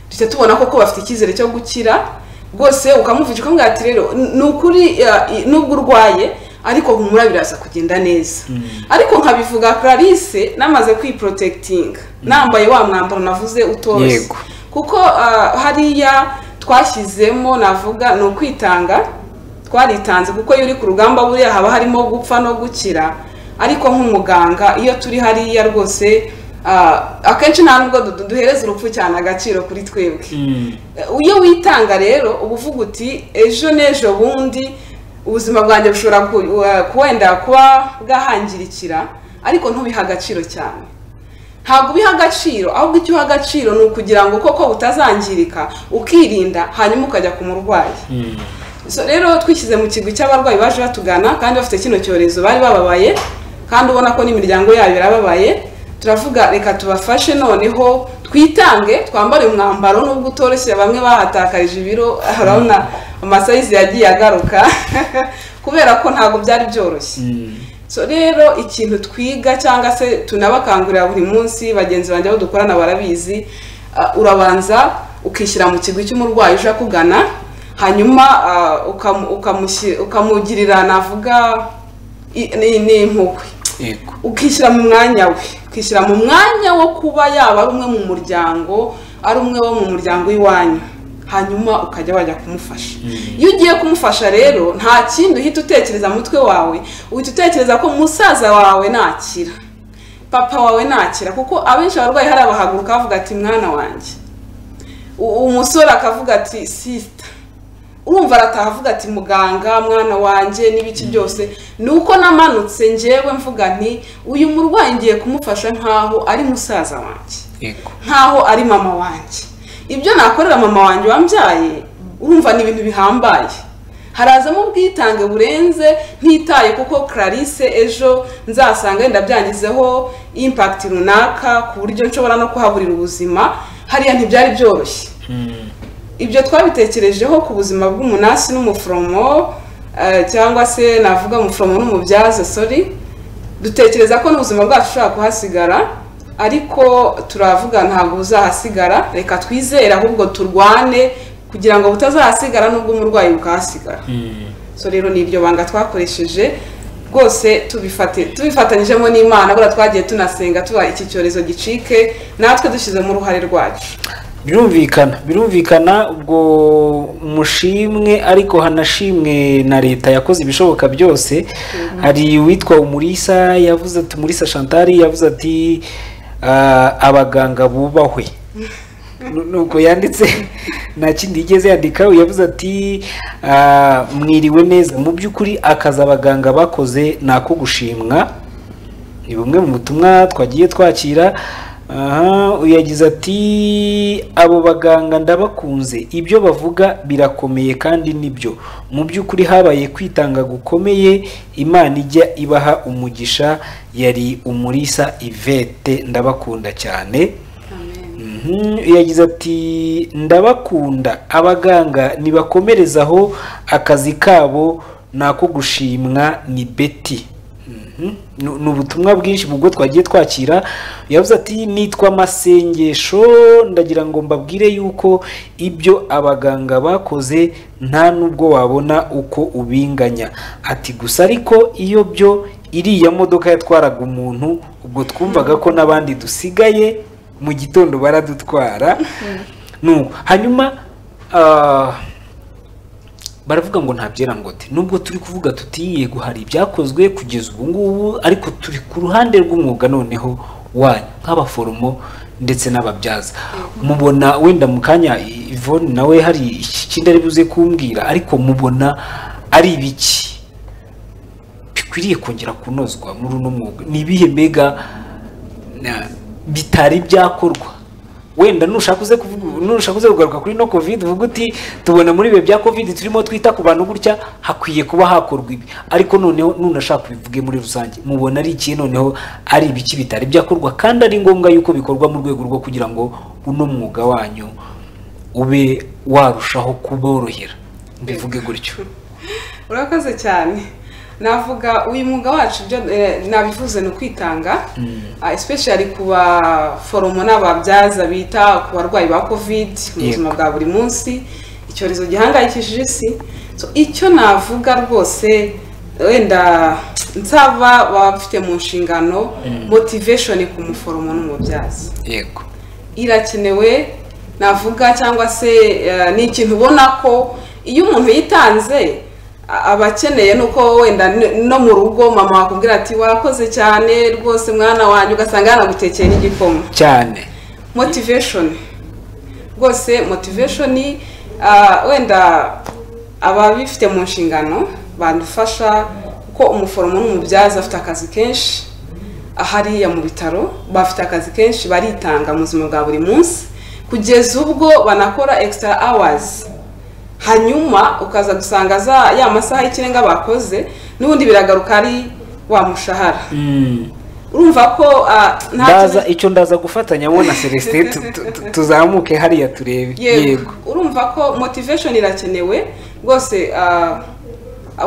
duhita tubona ko bafite icyizere cyo gukira. Rwose ukamuvuga ukamubwira ati rero ni ukuri nubwo urwaye ariko humura biraza kugenda neza. Ariko nkabivuga Clarisse namaze kwiprotecting nambaye wa mwambaro navuze utoroshye kuko hariya twashyizemo navuga no kwitanga twaritanze kuko iyo uri ku rugamba buriya haba harimo gupfa no gukira, ariko nk'umuganga iyo turi hariya rwose akenshi nta nubwo duhereza urupfu cyane agaciro kuri twebwe. Iyo witanga rero uba uvuga uti ejo n'ejo bundi ubuzima bwanjye bushobora kuwenda kuba bwahangirikira, ariko ntubiha agaciro cyane. Ntabwo ubiha agaciro, ahubwo icyo uha agaciro ni ukugira ngo koko butazangirika ukirinda hanyuma ukajya ku murwayi. So rero twishyize mu kigo cy'abarwayi baje batugana kandi bafite kino cyorezo bari bababaye kandi ubona ko n'imiryango yabo yarababaye, turavuga reka tubafashe noneho twitange twambare umwambaro nubwo utoroshye, bamwe bahatakarije ibiro urabona amasayizi yagiye agaruka kubera ko ntabwo byari byoroshye. So rero ikintu twiga cyangwa se tunabakangurira buri munsi, bagenzi banjye abo dukorana barabizi, urabanza ukishyira mu kigo cy'umurwayi uje kugana, hanyuma ukamugirira navuga n'impuhwe, ukishyira mu mwanya we, ukishyira mu mwanya wo kuba yaba ari umwe mu muryango, ari umwe wo mu muryango w'iwanyu, hanyuma ukajya wajya kumufasha. Iyo ugiye kumufasha rero nta kindi uhita utekereza mutwe wawe, uhita utekereza ko musaza wawe nakira, papa wawe nakira, kuko abenshi abarwayi hari abahaguruka bavuga ati mwana wanjye, umusore akavuga ati sister, urumva arataha avuga ati muganga mwana wanjye n'ibiki byose. Nuko namanutse njyewe mvuga nti uyu murwayi ngiye kumufasha nkaho ari musaza wanjye, nkaho ari mama wanjye. Ibyo nakorera mama wanjye wambyaye urumva ni ibintu bihambaye, harazamo ubwitange burenze ntitaye kuko Clarisse ejo nzasanga yenda byangizeho impact runaka ku buryo nshobora no kuhaburira ubuzima. Hariya ntibyari byoroshye. Ibyo twabitekerejeho ku buzima bw'umunasi n'umuforomo cyangwa se navuga umuforomo n'umubyaza dutekereza ko n'ubuzima bwacu ushobora kuhasigara, ariko turavuga ntabwo uzahasigara, reka twizere ahubwo turwane kugira ngo butazahasigara n'ubwo umurwayi bukahasigara. So rero ni iryo banga twakoresheje rwose, tubifatanyijemo n'Imana, bura twagiye tunasenga tuba iki cyorezo gicike, natwe dushyizemo uruhare rwacu. Birumvikana ubwo mushimwe, ariko hanashimwe na leta yakoze ibishoboka byose. Hari witwa Umulisa yavuze ati, Umulisa Chantal yavuze ati abaganga bubahwe, nuko yanditse nta kindi yigeze yandika, yavuze ati mwiriwe neza, mu by'ukuri akazi abaganga bakoze nako gushimwa. Ni bumwe mu butumwa twagiye twakira. Uyagize ati abo baganga ndabakunze, ibyo bavuga birakomeye kandi nibyo, mu by'ukuri habaye kwitanga gukomeye, Imana ijya ibaha umugisha. Yari Umulisa Yvette, ndabakunda cyane. Yagize ati ndabakunda, abaganga nibakomerezaho, akazi kabo nako gushimwa. Ni Betty. Ni ubutumwa bwinshi bwo twagiye twakira. Yavuze ati nitwa Masengesho, ndagira ngo mbabwire yuko ibyo abaganga bakoze nta nubwo wabona uko ubinganya. Ati gusa ariko iyo byo iriya modoka yatwaraga umuntu, ubwo twumvaga ko n'abandi dusigaye mu gitondo baradutwara. Hanyuma baravuga ngo nta byerangote, nubwo turi kuvuga tuti yego hari ibyakozwe kugeza ubu ngubu, ariko turi ku ruhande rw'umwuga noneho wanyu nk'abaforomo ndetse n'ababyaza. Mubona wenda mu kanya Yvonne nawe hari ikindi ari buze kumbwira, ariko mubona ari ibiki bikwiriye kongera kunozwa muri uno mwuga? Ni ibihe mbega bitari byakorwa? Wenda nushaka kugaruka kuri no covid, uvuga uti tubona muri bihe bya covid turimo twita ku bantu gutya, hakwiye kuba hakorwa ibi, ariko noneho nunashaka kubivuge muri rusange, mubona ari iki noneho ari ibiki bitari byakorwa kandi ari ngombwa yuko bikorwa mu rwego rwo kugira ngo uno mwuga wanyu ube warushaho kuborohera, mbivuge gutyo? Urakoze cyane. Navuga uyu mwuga wacu byo nabivuze no kwitanga, especially kuba foromo n'ababyaza bita ku barwayi ba covid mu buzima bwa buri munsi, icyorezo gihangayikishije isi. So icyo navuga rwose wenda nsaba bafite mu nshingano motivation ku muforomo n'umubyaza yego irakenewe navuga cyangwa se ni ikintu ubona ko iyo umuntu yitanze abakeneye nuko wenda no mu rugo mama wakubwira ati warakoze cyane rwose mwana wanjye ugasanga yanagutekeye n'igikoma cyane motivation rwose motivation wenda ababifite mu nshingano badufasha ko umuforomo n'umubyaza afite akazi kenshi ahariya mu bitaro bafite akazi kenshi baritanga mu buzima bwa buri munsi kugeza ubwo banakora extra hours hanyuma ukaza gusanga ya masaha y'ikirenga bakoze n'ubundi biragaruka ari wa mushahara urumva ko ndaza gufatanya na Celestin tuzamuke hariya turebe yego urumva ko motivation irakenewe rwose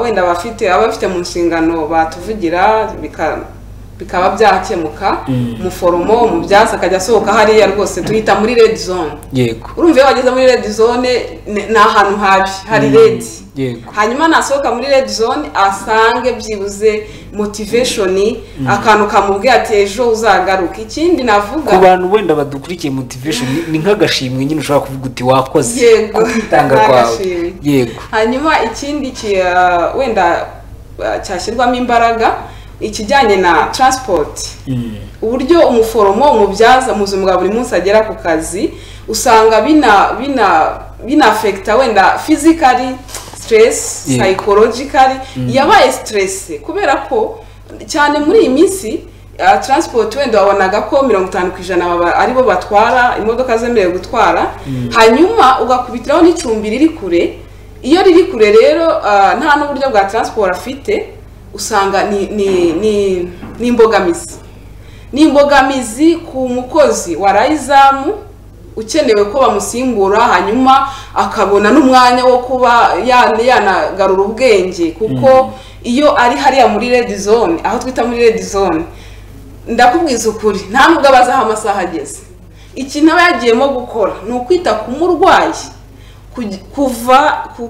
wenda abafite mu nshingano batuvugira bikaba byakemuka umuforomo umubyaza akajya asohoka hariya rwose tuhita muri red zone yego urumva iyo wageze muri red zone ni ahantu habi hari red hanyuma nasohoka muri red zone asange byibuze motivation akantu kamubwira ati ejo uzagaruka ikindi navuga ku bantu wenda badukurikiye motivation ni nk'agashimwe nyine ushobora kuvuga uti wakoze kwitanga kwawe yego hanyuma ikindi wenda cyashyirwamo imbaraga ikijyanye na transport uburyo umuforomo umubyaza mu buzima bwa buri munsi agera ku kazi usanga bina affecta wenda physically stress psychologically yabaye stress kubera ko cyane muri iyi minsi transport wenda wabonaga ko 50% aribo batwara imodoka zemerewe gutwara hanyuma ugakubitiraho n'icumbi riri kure iyo riri kure rero nta n'uburyo bwa transport afite usanga ni imbogamizi ku mukozi wa rayizamu ukenewe ko bamusimbura hanyuma akabona n'umwanya wo kuba yanagarura ubwenge kuko iyo ari hariya muri red zone aho twita muri red zone ndakubwiza ukuri nta nubwo abaza aho amasaha ageze ikintu aba yagiyemo gukora ni ukwita ku murwayi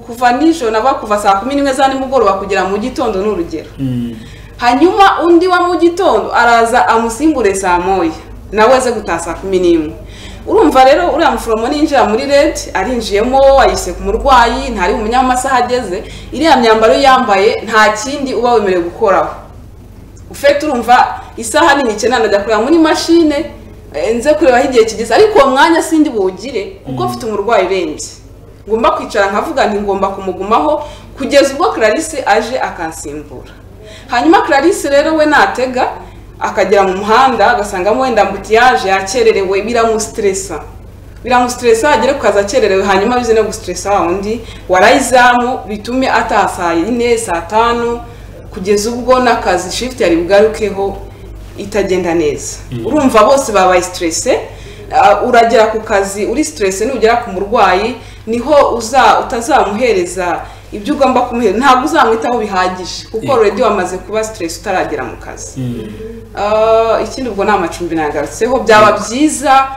kuva nijoro naba kuva saa 11 za nimugoroba kugera mu gitondo n'urugero hanyuma undi wa mu gitondo araza amusimbure saa moya nawe aze gutaha saa 11 urumva rero uriya muforomo ninjira muri red arinjiyemo ayise ku murwayi ntari umunyamasaha ageze iriya myambaro yambaye nta kindi uba wemerewe gukoraho ufite urumva isaha nini cyane najya kureba muri machine nze kureba igihe kigeze ariko uwo mwanya sindi buwugire kuko mfite umurwayi urembye ngomba kwicara nkavuga nti ngomba kumugumaho kugeza ubwo Clarisse aje akansimbura hanyuma Clarisse rero we natega akagera mu muhanda agasangamo wenda ambutiyaje yakererewe biramustressa agere kukaza akererewe hanyuma bize no gustressa wundi warayizamu bitume atasa 4 saa 5 kugeza ubwo nakazi shift yari bugarukeho itagenda neza urumva bose babaye stresse uragera ku kazi uri stress n'ugera ku murwayi niho utazamuhereza ibyo ugomba kumuhereza ntabwo uzamwitaho bihagije kuko already wamaze kuba stress utaragera mu kazi ikindi ubwo n'amacumbi nagarutseho byaba byiza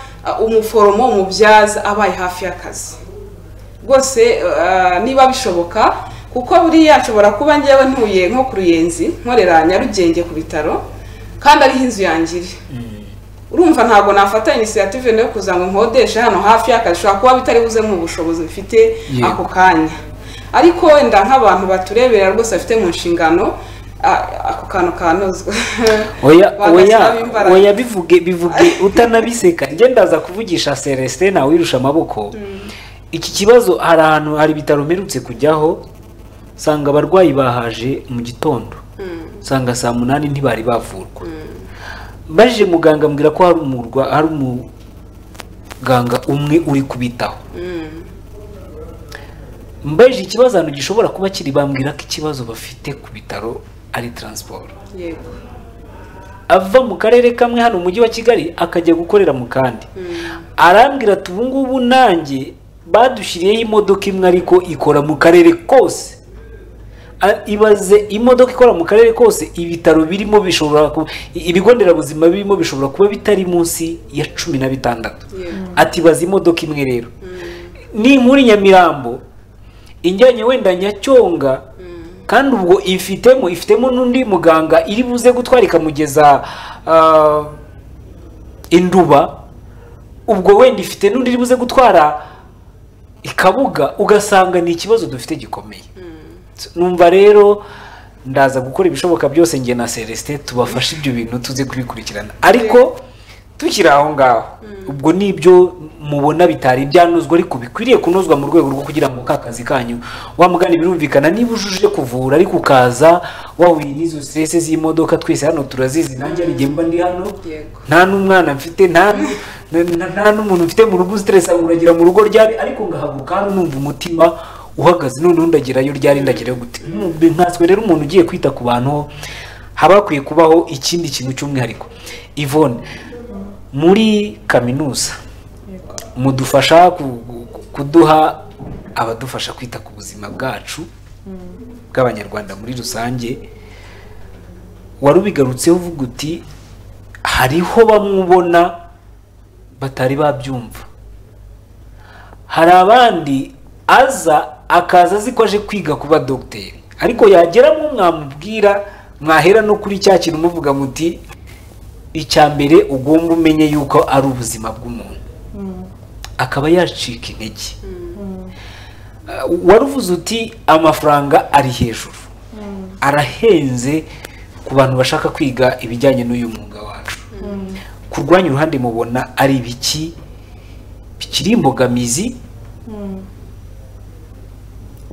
umuforomo umubyaza abaye hafi y'akazi rwose niba bishoboka kuko buriya nshobora kuba ngewe ntuye nko ku Ruyenzi nkorera Nyarugenge ku bitaro kandi ari inzu yangiri urumva ntabwo nafata initiative no kuza ngo nkodeshe hano hafi y'akazi shobora kuba bitari buze mu bushobozi mfite ako kanya ariko wenda nk'abantu baturebera rwose afite mu nshingano ako kantu kanozwe oya bivuge utanabiseka nge ndaza kuvugisha Celestin nawe wirusha amaboko iki kibazo hari ibitaro mperutse kujyaho sanga abarwayi bahaje mu gitondo sanga saa 8 ntibari bavurwa baje muganga ambwira ko hari umuganga umwe uri kubitaho mbaje ikibazo hano gishobora kuba kiri bambwira ko ikibazo bafite ku bitaro ari transport yego ava mu karere kamwe hano mu mujyi wa Kigali akajya gukorera mu kandi arambwira ati ubu ngubu nanjye badushyiriyeho imodoka imwe ariko ikora mu karere kose ibaze imodoka ikora mu karere kose ibitaro birimo bishobora kuba ibigo nderabuzima birimo bishobora kuba bitari munsi ya 16 ati baze imodoka imwe rero ni muri Nyamirambo injyanye wenda Nyacyonga kandi ubwo ifitemo n'undi muganga iri buze gutwara ikamugeza Induba, ubwo wenda ifite n'undi iri buze gutwara ikabuga, ugasanga ni ikibazo dufite gikomeye. Numva rero ndaza gukora ibishoboka byose nge na Celestin tubafashe ibyo bintu tuze kubikurikirana, ariko tukiri aho ngaho ubwo nibyo mubona bitari byanozwa ariko bikwiriye kunozwa mu rwego rwo kugira ngo kakazi kanyu wamugana birumvikana niba ujuje kuvura ariko ukaza wahuye n'izo stress z'imodoka twese hano turazizi, nanjye ari gemba ndi hano nta n'umwana mfite nta n'umuntu mfite mu rugo stress uragira mu rugo ryari, ariko ngahaguruka hano numva umutima uhagaze none ndagerayo ryari ndagerayo gute. Nkatswe rero umuntu ugiye kwita ku bantu haba hakwiye kubaho ikindi kintu cy'umwihariko. Yvonne, muri kaminuza mudufasha kuduha abadufasha kwita ku buzima bwacu bw'abanyarwanda muri rusange, warubigarutseho uvuga uti hariho bamubona batari babyumva, hari abandi akaza azi ko aje kwiga kuba dogiteri, ariko yageramo mwamubwira mwahera no kuri cya kintu muvuga muti icya mbere ugomba umenye yuko ari ubuzima bw'umuntu, akaba yacika intege. Waruvuze uti amafaranga ari hejuru, arahenze ku bantu bashaka kwiga ibijyanye n'uyu mwuga wacu. Kurwanya uruhande mubona ari biki bikiri imbogamizi,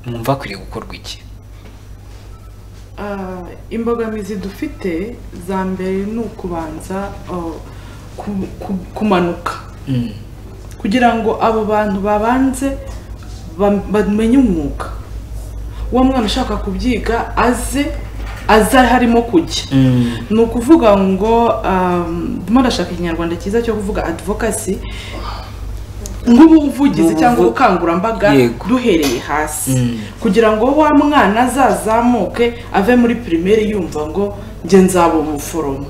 mwumva akwiriye gukorwa iki? Imbogamizi dufite za mbere ni ukubanza kumanuka kugira ngo abo bantu babanze bamenye umwuga. Uwo mwana ushaka kubyiga aze harimo kujya, ni ukuvuga ngo ndimo ndashaka ikinyarwanda cyiza cyo kuvuga advocacy, nk'ubuvugizi cyangwa ubukangurambaga duhereye hasi, kugira ngo wa mwana azazamuke ave muri primaire yumva ngo nge nzaba umuforomo.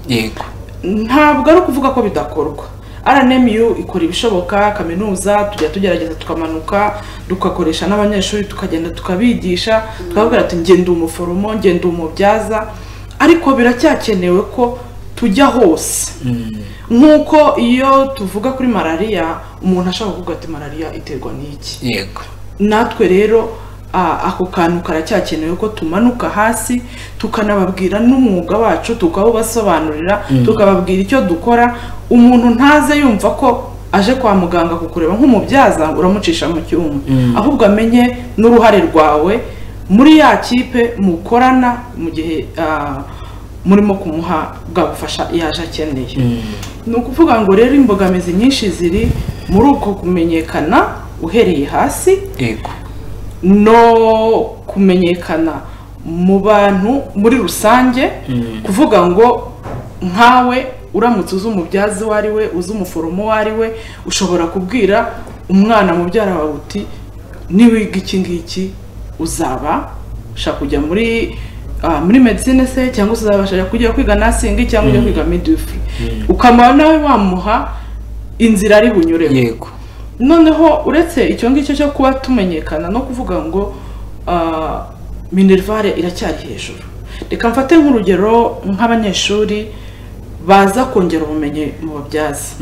Ntabwo ari ukuvuga ko bidakorwa. RNMU ikora ibishoboka, kaminuza tujya tugerageza tukamanuka dukakoresha n'abanyeshuri tukagenda tukabigisha, tukababwira ati nge ndi umuforomo, nge ndi umubyaza, ariko biracyakenewe ko tujya hose. Nkuko iyo tuvuga kuri malaria umuntu ashaka kuvuga ati malaria iterwa n'iki, natwe rero ako kantu karacyakenewe ko tumanuka hasi tukanababwira n'umwuga wacu, tukawubasobanurira, tukababwira icyo dukora. Umuntu ntaze yumva ko aje kwa muganga kukureba nk'umubyaza uramucisha mu cyuma, ahubwo amenye n'uruhare rwawe muri ya kipe mukorana mu gihe murimo kumuha bwagufasha yaje akeneye. Ni ukuvuga ngo rero imbogamizi nyinshi ziri muri uko kumenyekana uhereye hasi, no kumenyekana mu bantu muri rusange, kuvuga ngo nkawe uramutse uzi umubyazi uwo ari we, uzi umuforomo uwo ari we, ushobora kubwira umwana mubyara wawe uti niwiga iki ngiki uzaba ushaka kujya muri medicine se, cyangwa uzabasha kujya kwiga nursing cyangwa ujya kwiga midwifery, ukamara nawe wamuha inzira ari bunyuremo. Noneho uretse icyo ngicyo cyo kuba tumenyekana no kuvuga ngo minervare iracyari hejuru, reka mfate nk'urugero nk'abanyeshuri baza kongera ubumenyi mu babyaza,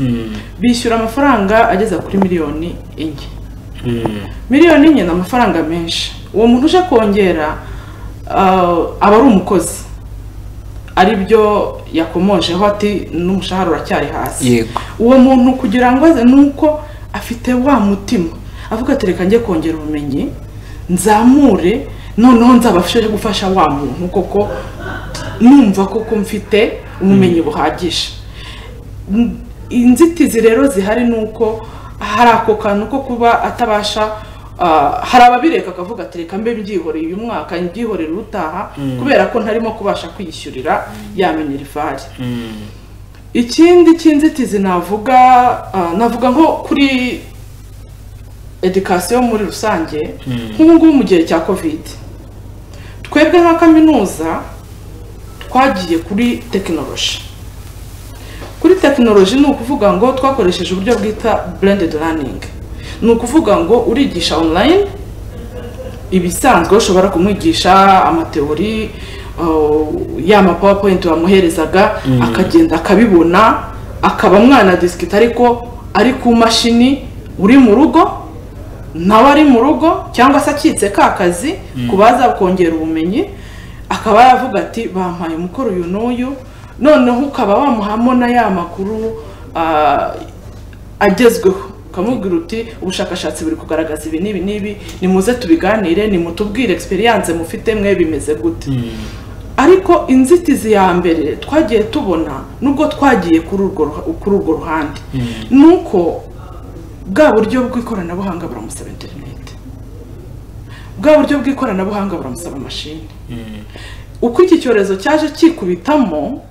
bishyura amafaranga ageza kuri miliyoni 4. Miliyoni 4 ni amafaranga menshi. Uwo muntu uje kongera aba ari umukozi, ari byo yakomojeho ati n'umushahara uracyari hasi. Uwo muntu kugira ngo aze nuko afite wa mutima avuga ati reka njye kongera ubumenyi nzamure, noneho nzabafashe gufasha wa muntu koko numva koko mfite ubumenyi buhagije. Inzitizi rero zihari nuko hari ako kantu ko kuba atabasha, hari ababireka akavuga ati reka mbe mbyihoreye uyu mwaka mbyihorere utaha kubera ko ntarimo kubasha kwiyishyurira ya minervare. Ikindi cy'inzitizi navuga nko kuri education muri rusange, nk'ubu mu gihe cya covid twebwe nka kaminuza twagiye kuri technology. Kuri technology ni ukuvuga ngo twakoresheje uburyo bwita blended learning, ni ukuvuga ngo urigisha online ibisanzwe ushobora kumwigisha amateori y'ama PowerPoint wamuherezaga akagenda akabibona akaba mwana diskita ariko ari ku mashini uri mu rugo nawe ari mu rugo cyangwa se akitse ka kazi kubaza kongera ubumenyi akaba yavuga ati bampaye umukoro uyu n'uyu noneho ukaba wamuhamo na ya makuru agezweho ukamubwira uti ubushakashatsi buri kugaragaza ibi n'ibi n'ibi nimuze tubiganire nimutubwire experience mufite mwe bimeze gute ariko inzitizi ya mbere twagiye tubona nubwo twagiye kuri urwo ruhande nuko bwa buryo bw'ikoranabuhanga buramusaba internet bwa buryo bw'ikoranabuhanga buramusaba mashini uko iki cyorezo cyaje kikubitamo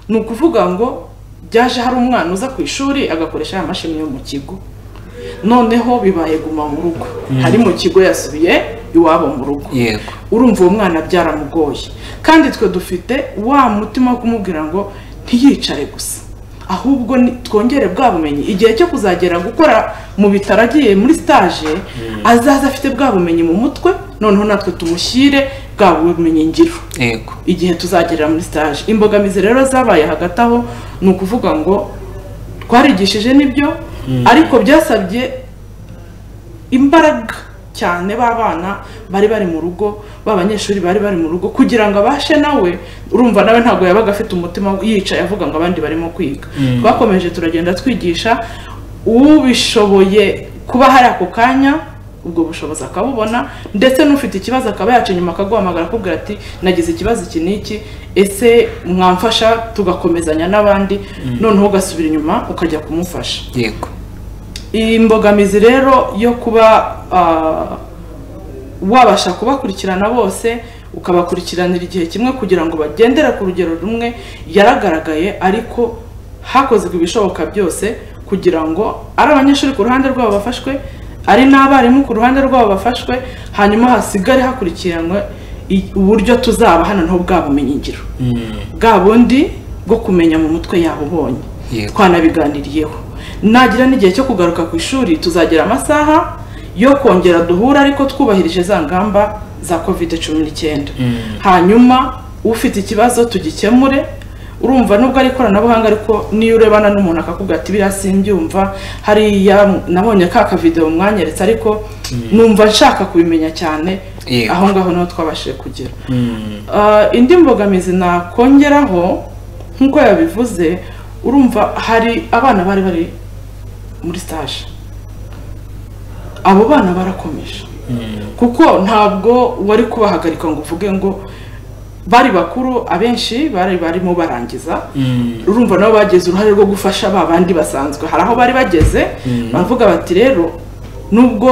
ni ukuvuga ngo byaje hari umwana uza ku ishuri agakoresha ya mashini yo mu kigo noneho bibaye guma mu rugo hari mu kigo yasubiye iwabo mu rugo urumva uwo mwana byaramugoye kandi twe dufite wa mutima wo kumubwira ngo ntiyicare gusa ahubwo twongere bwa bumenyi igihe cyo kuzagera gukora mu bitaro agiye muri stage azaza afite bwa bumenyi mu mutwe noneho natwe tumushyire bwa bumenyi ngiro igihe tuzagerera muri stage imbogamizi rero zabaye hagati aho ni ukuvuga ngo twarigishije nibyo ariko byasabye imbaraga cyane b'abana bari mu rugo b'abanyeshuri bari mu rugo kugira ngo abashe nawe urumva nawe ntabwo yabaga afite umutima yicaye avuga ngo abandi barimo kwiga twakomeje turagenda twigisha ubishoboye kuba hari ako kanya ubwo bushobozi akabubona ndetse n'ufite ikibazo akaba yaca inyuma akaguhamagara akubwira ati nagize ikibazo iki n'iki ese mwamfasha tugakomezanya n'abandi noneho ugasubira inyuma ukajya kumufasha imbogamizi rero yo kuba wabasha kubakurikirana bose ukabakurikiranira igihe kimwe kugira ngo bagendere ku rugero rumwe yaragaragaye ariko hakozwe ibishoboka byose kugira ngo ari abanyeshuri ku ruhande rwabo bafashwe ari n'abarimu ku ruhande rwabo bafashwe hanyuma hasigare hakurikiranwe uburyo tuzaba hano naho bwa bumenyi ngiro bwa bundi bwo kumenya mu mutwe yabo ubonye twanabiganiriyeho nagira n'igihe cyo kugaruka ku ishuri tuzagera amasaha yo kongera duhura ariko twubahirije za ngamba za COVID-19 hanyuma ufite ikibazo tugikemure urumva nubwo ari ikoranabuhanga ariko niyo urebana n'umuntu akakubwira ati birasimbyumva hariya nabonye ka video mwanyeretse ariko numva nshaka kubimenya cyane aho ngaho naho twabashije kugera indi mbogamizi nakongeraho nkuko yabivuze urumva hari abana bari muri stage abo bana barakomeje kuko ntabwo wari kubahagarika ngo uvuge ngo bari bakuru abenshi barimo barangiza urumva nabo bageze uruhare rwo gufasha babandi basanzwe hari aho bari bageze bavuga bati rero nubwo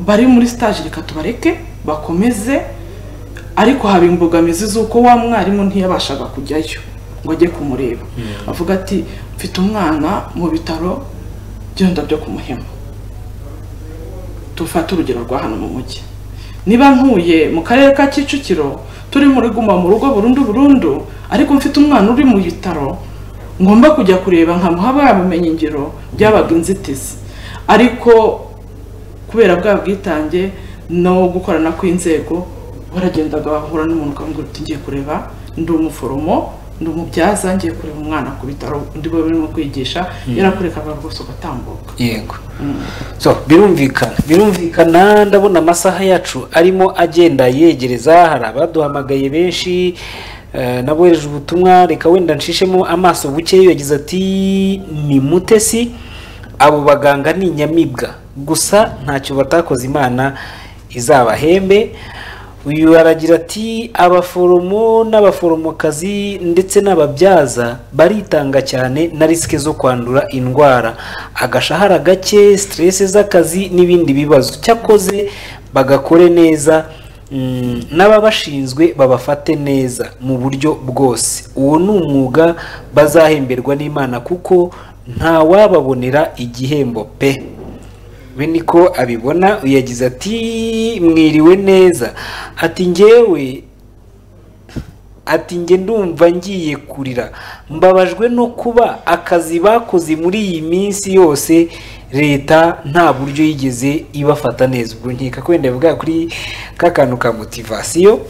bari muri stage reka tubareke bakomeze ariko haba imbogamizi z'uko wa mwarimu ntiyabashaga kujyayo ngo ajye kumureba avuga ati mfite umwana mu bitaro byenda byo kumuhema tufata urugero rwa hano mu mujyi niba ntuye mu karere ka Kicukiro turi muri guma mu rugo burundu ariko mfite umwana uri mu bitaro ngomba kujya kureba nkamuha bumenyi ngiro byabaga inzitizi ariko kubera bwa bwitange no gukorana kw'inzego baragendaga bahura n'umuntu ukambwira uti ngiye kureba ndi umuforomo ndi umubyaza ngiye kureba umwana ku bitaro ndi barimo kwigisha yarakurekaga rwose ugatambuka so birumvikana ndabona amasaha yacu arimo agenda yegereza hari abaduhamagaye benshi nabohereje ubutumwa reka wenda nshishemo amaso buke yagize ati ni Mutesi abo baganga ni inyamibwa gusa ntacyo batakoze Imana izabahembe uyu aragira ati abaforomo n'abaforomokazi ndetse n'ababyaza baritanga cyane na risike zo kwandura indwara agashahara gake stress z'akazi n'ibindi bibazo cyakoze bagakore neza n'ababashinzwe babafate neza mu buryo bwose uwo ni umwuga bazahemberwa n'Imana kuko nta wababonera igihembo pe we niko abibona uyagize ati mwiriwe neza ati nge ndumva ngiye kurira mbabajwe no kuba akazi bakoze muri iyi minsi yose leta nta buryo yigeze ibafata neza. Ubwo nkeka ko wenda yavuga kuri kakantu ka motivasiyo.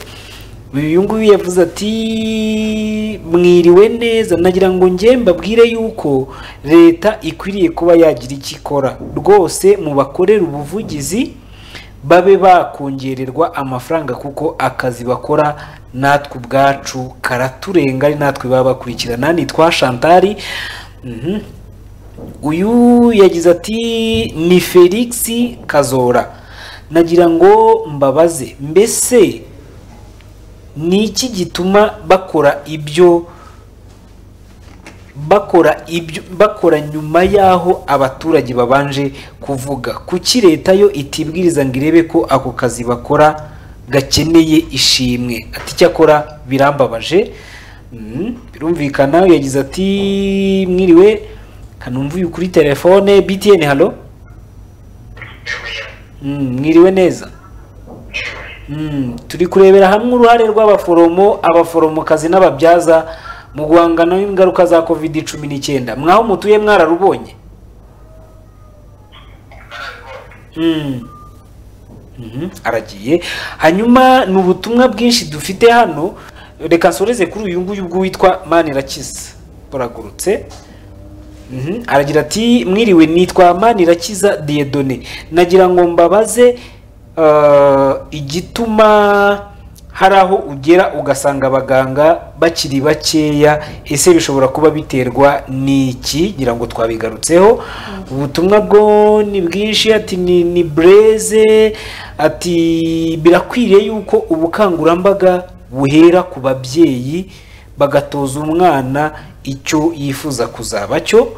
Uyu nguyu yavuze ati mwiriwe neza, nagira ngo njye mbabwire yuko leta ikwiriye kuba yagira icyo ikora rwose, mu bakorera ubuvugizi babe bakongererwa amafaranga kuko akazi bakora natwe ubwacu karaturenga, ari natwe baba bakurikirana. Nitwa Chantal. Uyu yagize ati ni Felix Kazora, nagira ngo mbabaze mbese ni iki gituma bakora nyuma y'aho abaturage babanje kuvuga? Kuki leta yo itibwiriza ngo irebe ko ako kazi bakora gakeneye ishimwe? Ati cyakora birambabaje. Birumvikana. Yagize ati mwiriwe, kanumva uyu kuri telefone. BTN, halo. Mwiriwe neza. Turi kurebera hamwe uruhare rw'abaforomo, abaforomokazi n'ababyaza mu guhangana n'ingaruka za COVID-19. Mwaho mutuye mwararubonye? Aragiye. Hanyuma ni ubutumwa bwinshi dufite hano, reka nsoreze kuri uyu nguyu ubwo witwa Manirakiza. Buragurutse. Aragira ati mwiriwe, nitwa Manirakiza Dieudonné, nagira ngo mbabaze igituma hari aho ugera ugasanga abaganga bakiri bakeya, ese bishobora kuba biterwa n'iki? Ngira ngo twabigarutseho. Ubutumwa bwo ni bwinshi. Ati ni Blaise, ati birakwiriye yuko ubukangurambaga buhera ku babyeyi bagatoza umwana icyo yifuza kuzaba cyo.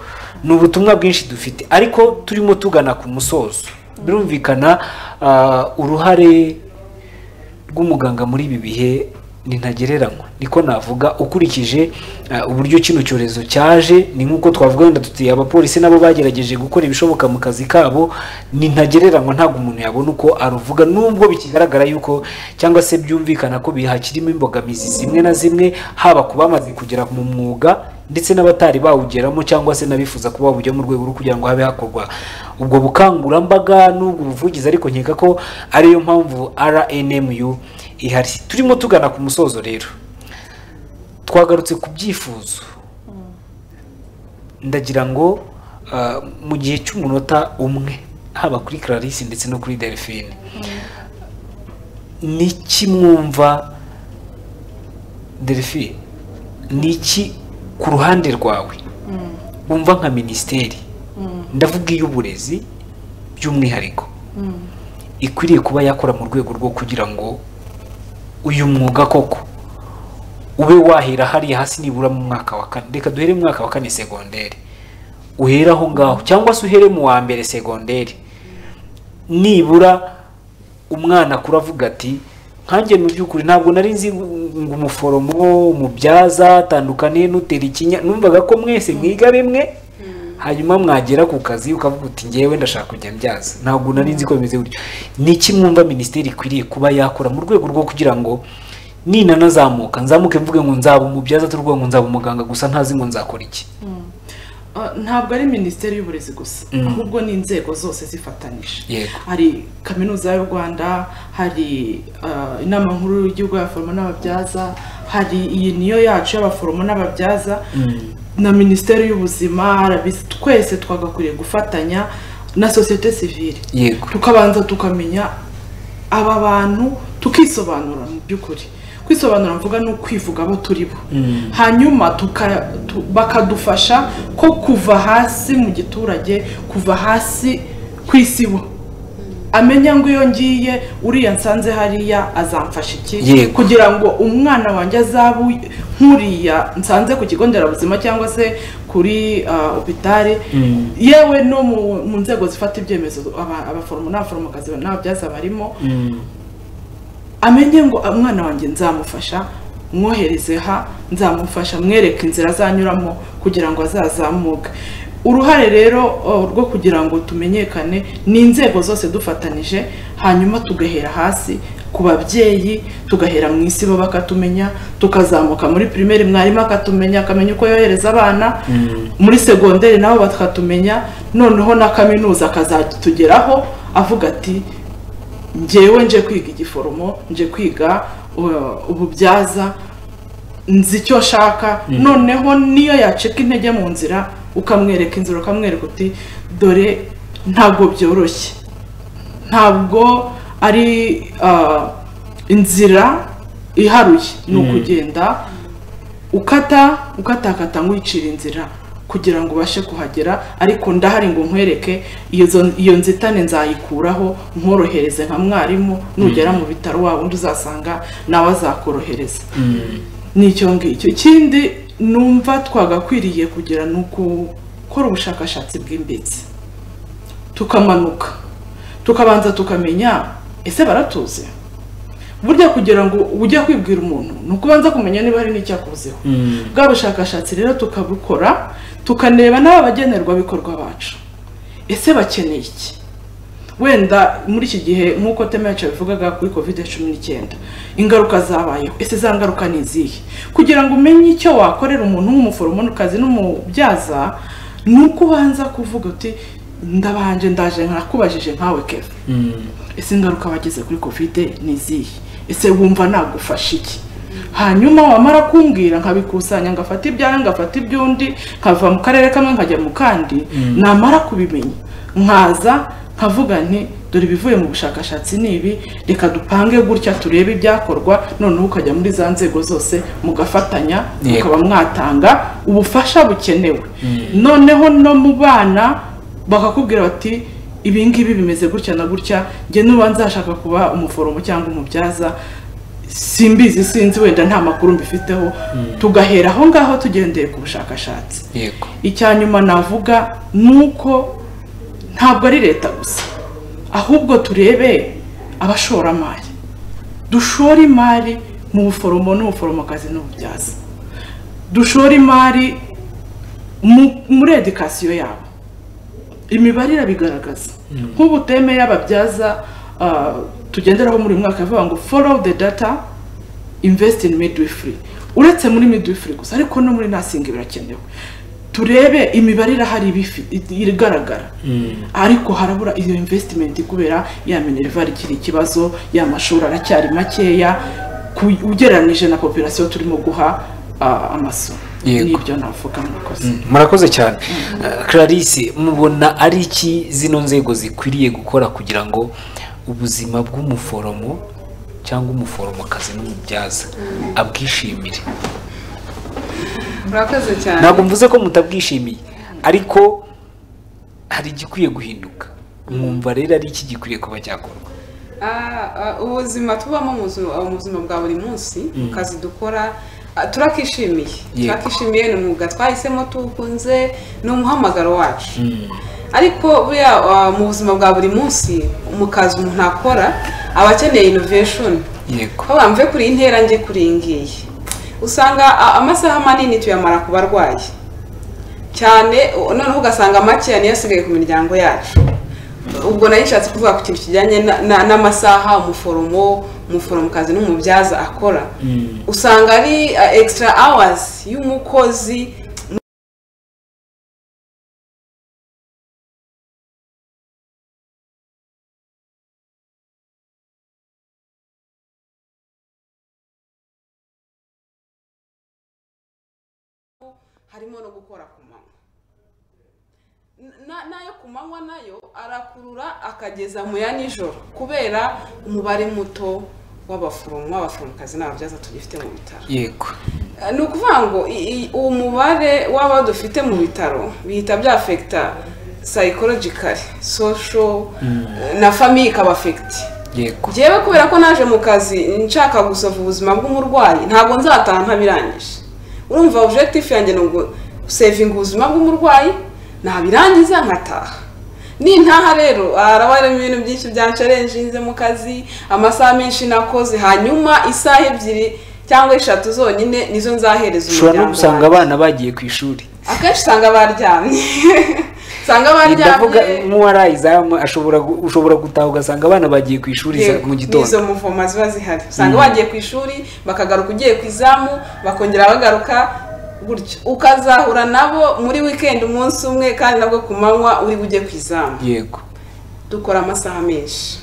Ni ubutumwa bwinshi dufite ariko turimo tugana ku musozo. Birumvikana uruhare rw'umuganga muri ibi bihe ni ntagereranywa, niko navuga. Ukurikije uburyo kino cyorezo cyaje, ni nkuko twavuga wenda tuti abapolisi nabo bagerageje gukora ibishoboka mu kazi kabo, ni ntagereranywa. Ntabwo umuntu yabona uko aruvuga, nubwo bikigaragara yuko cyangwa se byumvikana ko bihakirimo imbogamizi zimwe na zimwe, haba ku bamaze kugera mu mwuga ndetse n'abatari bawugeramo cyangwa se nabifuza kuba bujya mu rwego rwo kugira ngo habe hakorwa ubwo bukangurambaga n'ubwo buvugizi. Ariko nkeka ko ariyo mpamvu RNMU ihari. Turimo tugana ku musozo rero, twagarutse ku byifuzo. Ndagira ngo mu gihe cy'umunota umwe, haba kuri Clarisse ndetse no kuri Delphine, niki mwumva? Delphine, niki ku ruhande rwawe wumva nka minisiteri, ndavuga iy'uburezi by'umwihariko, ikwiriye kuba yakora mu rwego rwo kugira ngo uyu mwuga koko ube wahera hariya hasi nibura mu mwaka wa 4? Reka duhere mu mwaka wa 4 segonderi, uhera aho ngaho, cyangwa se uhere mu wa mbere segonderi, nibura umwana kuravuga ati nkanjye mu by'ukuri ntabwo nari nzi ngo umuforomo, umubyaza atandukaniye n'utera ikinya. Numvaga ko mwese mwiga bimwe, hanyuma mwagera ku kazi ukavuga uti ngewe ndashaka kujya mbyaza. Ntabwo nari nzi ko bimeze gutyo. Niki mwumva minisiteri ikwiriye kuba yakora mu rwego rwo kugira ngo nina nzamuke mvuge ngo nzaba umubyaza, turwo ngo nzaba umuganga gusa, ntazi ngo nzakora iki? Ntabwo ari minisiteri y'uburezi gusa, ahubwo ni inzego zose zifatanije. Hari kaminuza y'u Rwanda, hari inama nkuru y'igihugu y'abaforomo n'ababyaza, hari iyi niyo yacu y'abaforomo n'ababyaza, na minisiteri y'ubuzima. Twese twagakwiriye gufatanya na societe civile, tukabanza tukamenya aba bantu, tukisobanura. Mu by'ukuri kwisobanura mvuga no kwivuga abo turi bo, hanyuma bakadufasha ko kuva hasi mu giturage, kuva hasi kwisibo, amenya ngo iyo ngiye uriya nsanze hariya azamfasha iki, kugira ngo umwana wanjye azabu nkuriya nsanze ku kigo nderabuzima cyangwa se kuri hopitale, yewe no mu nzego zifata ibyemezo, abaforomo n'abaforomokazi n'ababyaza barimo, amenye ngo umwana wanjye nzamufasha, mwohereze nzamufasha, mwereke inzira azanyuramo kugira ngo azazamuke. Uruhare rero rwo kugira ngo tumenyekane ni inzego zose dufatanije, hanyuma tugahera hasi ku babyeyi, tugahera mu isibo bakatumenya, tukazamuka muri primaire mwarimu akatumenya, akamenya uko yohereza abana, muri segonderi nabo bakatumenya, noneho na kaminuza akazatugeraho avuga ati njyewe nje kwiga igiforomo, nje kwiga ububyaza, nzi icyo nshaka. Noneho niyo yacika intege mu nzira ukamwereka inzira, ukamwereka uti dore ntabwo byoroshye, ntabwo ari inzira iharuye, ni ukugenda ukatakata nk'uyicira inzira kugira ngo ubashe kuhagera, ariko ndahari ngo nkwereke iyo nzitane nzayikuraho, nkorohereze nka mwarimu, nugera mu bitaro wa wundi uzasanga nawe azakorohereza. Nicyo ngicyo. Ikindi numva twagakwiriye kugira ni ukukora ubushakashatsi bwimbitse, tukamanuka tukabanza tukamenya ese baratuze. Burya kugira ngo ujye kwibwira umuntu ni ukubanza kumenya niba hari n'icyakuzeho. Bwa bushakashatsi rero tukabukora, tukaneba n'aba bagenerwa bikorwa bacu ese bakeneye iki. Wenda muri iki gihe nk'uko Teme yacu bivugaga kuri COVID-19 ingaruka zabayeho, ese za ngaruka ni izihe? Kugira ngo umenye icyo wakorera umuntu nk'umuforomokazi n'umubyaza, ni uko ubanza kuvuga uti ndabanje ndaje nkakubajije nkawe Kevin, ese ingaruka bageze kuri COVID ni izihe? Ese wumva nagufasha iki? Hanyuma wamara kumbwira nkabikusanya, ngafata ibyawe ngafata ibyundi, nkava mu karere kamwe nkajya mu kandi. Namara kubimenya nkaza nkavuga nti dore bivuye mu bushakashatsi nibi, reka dupange gutya turebe ibyakorwa, noneho ukajya muri za nzego zose mugafatanya, mukaba mwatanga ubufasha bukenewe. Noneho no mu bana bakakubwira bati ibi ngibi bimeze gutya na gutya, nge nuba nzashaka kuba umuforomo cyangwa umubyaza simbizi, sinzi, wenda nta makuru mbifiteho. Tugahera aho ngaho tugendeye ku bushakashatsi. Icyanyuma navuga nuko ntabwo ari leta gusa, ahubwo turebe abashoramari, dushora imari mu buforomo n'ubuforomokazi n'ububyaza, dushora imari muri edukasiyo yabo. Imibare irabigaragaza. Nk'ubu Teme y'ababyaza tugenderaho muri mwaka avuga ngo follow the data, invest in midwifery. Uretse muri midwifery gusa, ariko no muri nursing birakenewe. Turebe imibare irahari igaragara, ariko harabura iyo investment kubera ya minerval ikiri ikibazo, ya mashuri aracyari makeya ugereranije na population turimo guha amasomo. Nibyo navuga. Murakoze cyane. Clarisse, mubona ari iki zino nzego zikwiriye gukora kugira ngo ubuzima bw'umuforomo cyangwa umuforomokazi n'umubyaza abwishimire? Murakoze cyane. Ntabwo mvuze ko mutabwishimiye, ariko hari igikwiye guhinduka. Mwumva rero ari iki gikwiye kuba cyakorwa? Ubuzima tubamo mu buzima bwa buri munsi, mu kazi dukora turakishimiye. Turakishimiye, ni umwuga twahisemo tukunze, ni umuhamagaro wacu. Ariko buriya mu buzima bwa buri munsi, mu kazi umuntu akora aba akeneye innovation. Aho mve kuri intera nge kuri ngiye, usanga amasaha manini tuyamara ku barwayi cyane, noneho ugasanga make niyo asigaye ku miryango yacu. Ubwo nayishatse kuvuga ku kintu kijyanye n'amasaha umuforomokazi n'umubyaza akora. Usanga ari extra hours y'umukozi harimo no gukora ku manywa. Nayo ku manywa nayo arakurura akageza mu ya nijoro kubera umubare muto w'abaforomokazi n'ababyaza tugifite mu bitaro. Ni ukuvuga ngo umubare w'aba dufite mu bitaro bihita byafekta psychologically, social na famille ikaba affect. Jewe kubera ko naje mu kazi nshaka gusova ubuzima bw'umurwayi, ntabwo nzataha ntabirangije. Urumva objective yanjye ngo saving ubuzima bw'umurwayi, nabirangiza nkataha. Nintaha rero arabara ibintu byinshi byancarenjinze mu kazi, amasaha menshi nakoze, hanyuma isaha ebyiri cyangwa 3 zonyine nizo nzahereza umuryango. Ushobora no gusanga abana bagiye ku ishuri, akenshi usanga baryamye. Sanga ndavuga nk'uwarayizamu ushobora gutaha ugasanga abana bagiye ku ishuri mu gitondo. Nizo muvoma ziba zihari, usanga bagiye ku ishuri bakagaruka, ugiye ku izamu bakongera bagaruka, gutyo ukazahura nabo muri weekend umunsi umwe kandi nabwo ku manywa uri bujye kwizamu. Yego. Dukora amasaha menshi.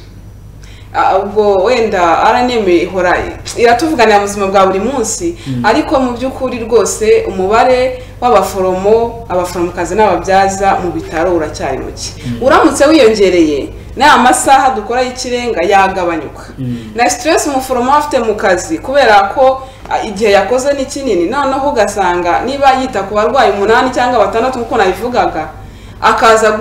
Ubwo wenda RNM ihora iratuvuganira mu buzima bwa buri munsi, ariko mu by'ukuri rwose umubare abaforomokazi n'ababyaza mu bitaro uracyari muke. Uramutse wiyongereye n'aya masaha dukora y'ikirenga yagabanyuka. Na stress umuforomo afite mu kazi kubera ko igihe yakoze ni kinini, noneho ugasanga niba yita ku barwayi 8 cyangwa 6 uko nabivugaga, akaza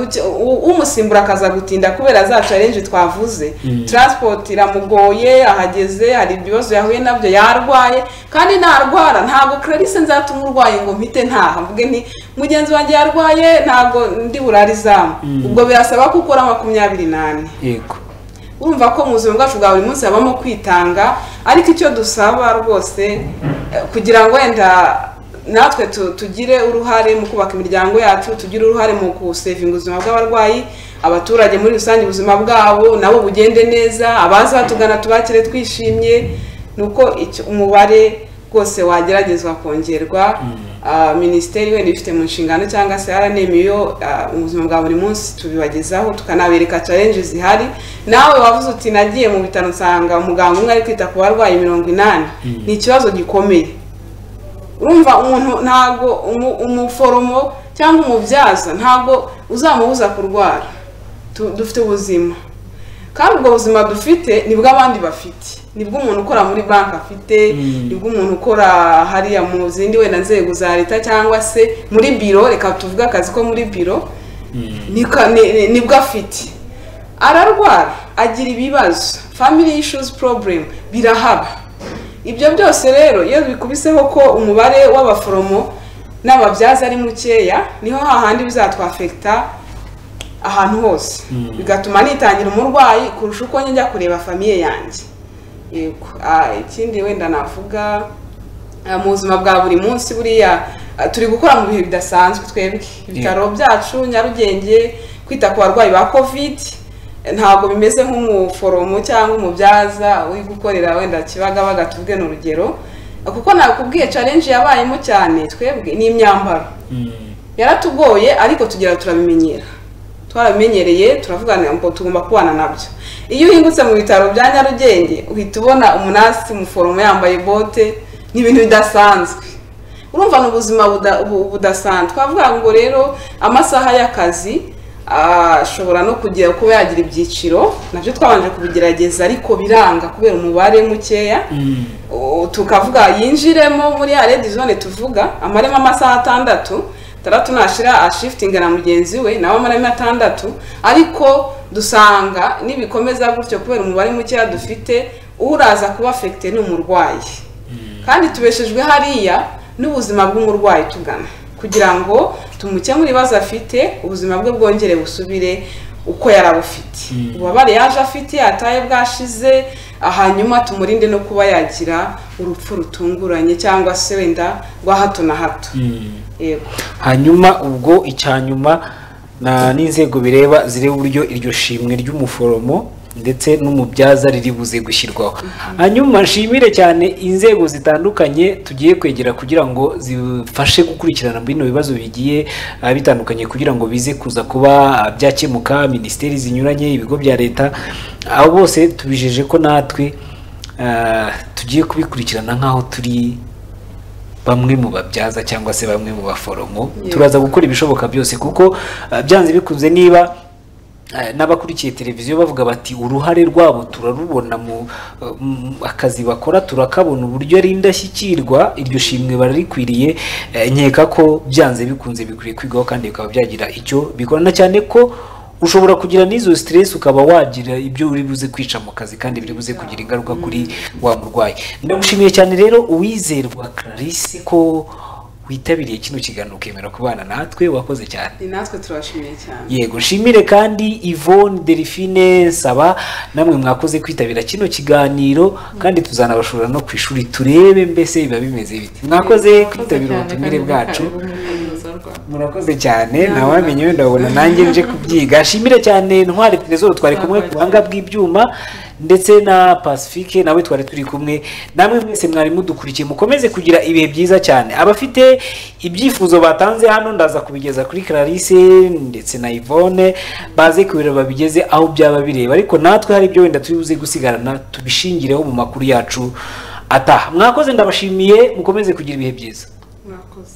umusimbura akaza gutinda kubera za challenge twavuze. Transport iramugoye, ahageze hari ibibazo yahuye nabyo, yarwaye kandi narwara ntago Clarisse nzatuma urwaye ngo mpite ntaha mvuge nti mugenzi wanjye yarwaye ntago ndi burarizamu. Ubwo birasaba ko ukora 28. Yego. Urumva ko mu buzima bwacu bwa buri munsi habamo kwitanga, ariko icyo dusaba rwose kugira ngo wenda natwe tugire uruhare mu kubaka imiryango yacu, tugire uruhare mu kusevinga ubuzima bw'abarwayi, abaturage muri rusange ubuzima bwabo nabo bugende neza, abaza batugana tubakire twishimye, nuko umubare rwose wageragezwa kongerwa. Minisiteri wenda ifite mu nshingano cyangwa se RNM yo ubuzima bwa buri munsi tubibagezaho, tukanabereka challenge zihari. Nawe wavuze uti nagiye mu bitaro nsanga umuganga umwe ari kwita ku barwayi 80, ni ikibazo gikomeye. Urumva umuntu ntago umuforomo cyangwa umubyaza ntago uzamubuza kurwara. Dufite ubuzima kandi ubwo buzima dufite nibwo abandi bafite, nibwo umuntu ukora muri banki afite, nibwo umuntu ukora hariya mu zindi wenda nzego za leta cyangwa se muri biro, reka tuvuga akazi ko muri biro, nibwo afite. Ararwara, agira ibibazo, family issues problem birahaba. Ibyo byose rero iyo bikubiseho ko umubare w'abaforomo n'ababyaza ari mukeya, niho hahandi bizatwafekta ahantu hose, bigatuma nitangira umurwayi kurusha uko njya kureba famiye yanjye. Yego. Ikindi wenda navuga mu buzima bwa buri munsi buriya turi gukora mu bihe bidasanzwe twebwe ibitaro byacu Nyarugenge kwita ku barwayi ba covid. Ntabwo bimeze nk'umuforomo cyangwa umubyaza uri gukorera wenda Kibagabaga tuvuge n'urugero, kuko nakubwiye challenge yabayemo cyane twebwe ni imyambaro. Yaratugoye ariko tugira turabimenyera, twarabimenyereye, turavugana ngo tugomba kubana nabyo. Iyo uhingutse mu bitaro bya Nyarugenge uhita ubona umunasi umuforomo yambaye bote, ni ibintu bidasanzwe. Urumva n'ubuzima budasanzwe. Twavuga ngo rero amasaha y'akazi ashobora no kugira kuba yagira ibyiciro, nabyo twabanje kubigerageza ariko biranga kubera umubare mukeya. Tukavuga yinjiremo muri ya red zone tuvuga amarema amasaha 6 nashira shifting na mugenzi we nawe amarema 6, ariko dusanga nibikomeza gutyo kubera umubare mukeya dufite uraza kuba affecté n'umurwayi. Kandi tubeshejwe hariya n'ubuzima bw'umurwayi tugana kugira ngo tumukemure ibibazo afite, ubuzima bwe bwongere busubire uko yarabufite. Ubabare yaje afite ataye bwashize, hanyuma tumurinde no kuba yagira urupfu rutunguranye cyangwa se wenda rwa hato na hato. Yego. Hanyuma ubwo icyanyuma n'inzego bireba zireba uburyo iryo shimwe ry'umuforomo ndetse n'umubyaza riri buze gushyirwaho. Hanyuma nshimire cyane inzego zitandukanye tugiye kwegera kugira ngo zifashe gukurikirana bino bibazo bigiye bitandukanye kugira ngo bize kuza kuba byakemuka. Minisiteri zinyuranye, ibigo bya leta, abo bose tubijeje ko natwe tugiye kubikurikirana nkaho turi bamwe mu babyaza cyangwa se bamwe mu baforomo. Turaza gukora ibishoboka byose kuko byanze bikunze niba n'abakurikiye televiziyo bavuga bati uruhare rwabo turarubona mu akazi bakora, turakabona uburyo ari indashyikirwa, iryo shimwe bararikwiriye. Nkeka ko byanze bikunze bikwiye kwigaho kandi bikaba byagira icyo bikorana, cyane ko ushobora kugira n'izo stress ukaba wagira ibyo uri buze kwica mu kazi kandi biri buze kugira ingaruka kuri wa murwayi. Ndagushimiye cyane rero Uwizerwa Clarisse ko witabiriye kino kiganiro ukemera kubana natwe, wakoze cyane. Natwe turashimiye cyane. Yego, nshimire kandi Yvonne Delphine Saba, namwe mwakoze kwitabira kino kiganiro kandi tuzanabashora no kwishuri turebe mbese biba bimeze bite. Mwakoze kwitabira ubutumire bwacu. Murakoze cyane, nawamenye wenda ubona nanjye nje kubyiga. Nshimire cyane Ntwari Trezor twari kumwe ku buhanga bw'ibyuma. ndetse na Pacifique nawe twari turi kumwe. Namwe mwese mwari mudukurikiye, mukomeze kugira ibihe byiza cyane. Abafite ibyifuzo batanze hano ndaza kubigeza kuri Clarisse ndetse na Yvonne, baze kubira babigeze aho byaba bireba, ariko natwe hari ibyo wenda tubuze gusigarana tubishingireho mu makuru yacu ataha. Mwakoze, ndabashimiye, mukomeze kugira ibihe byiza. murakoze.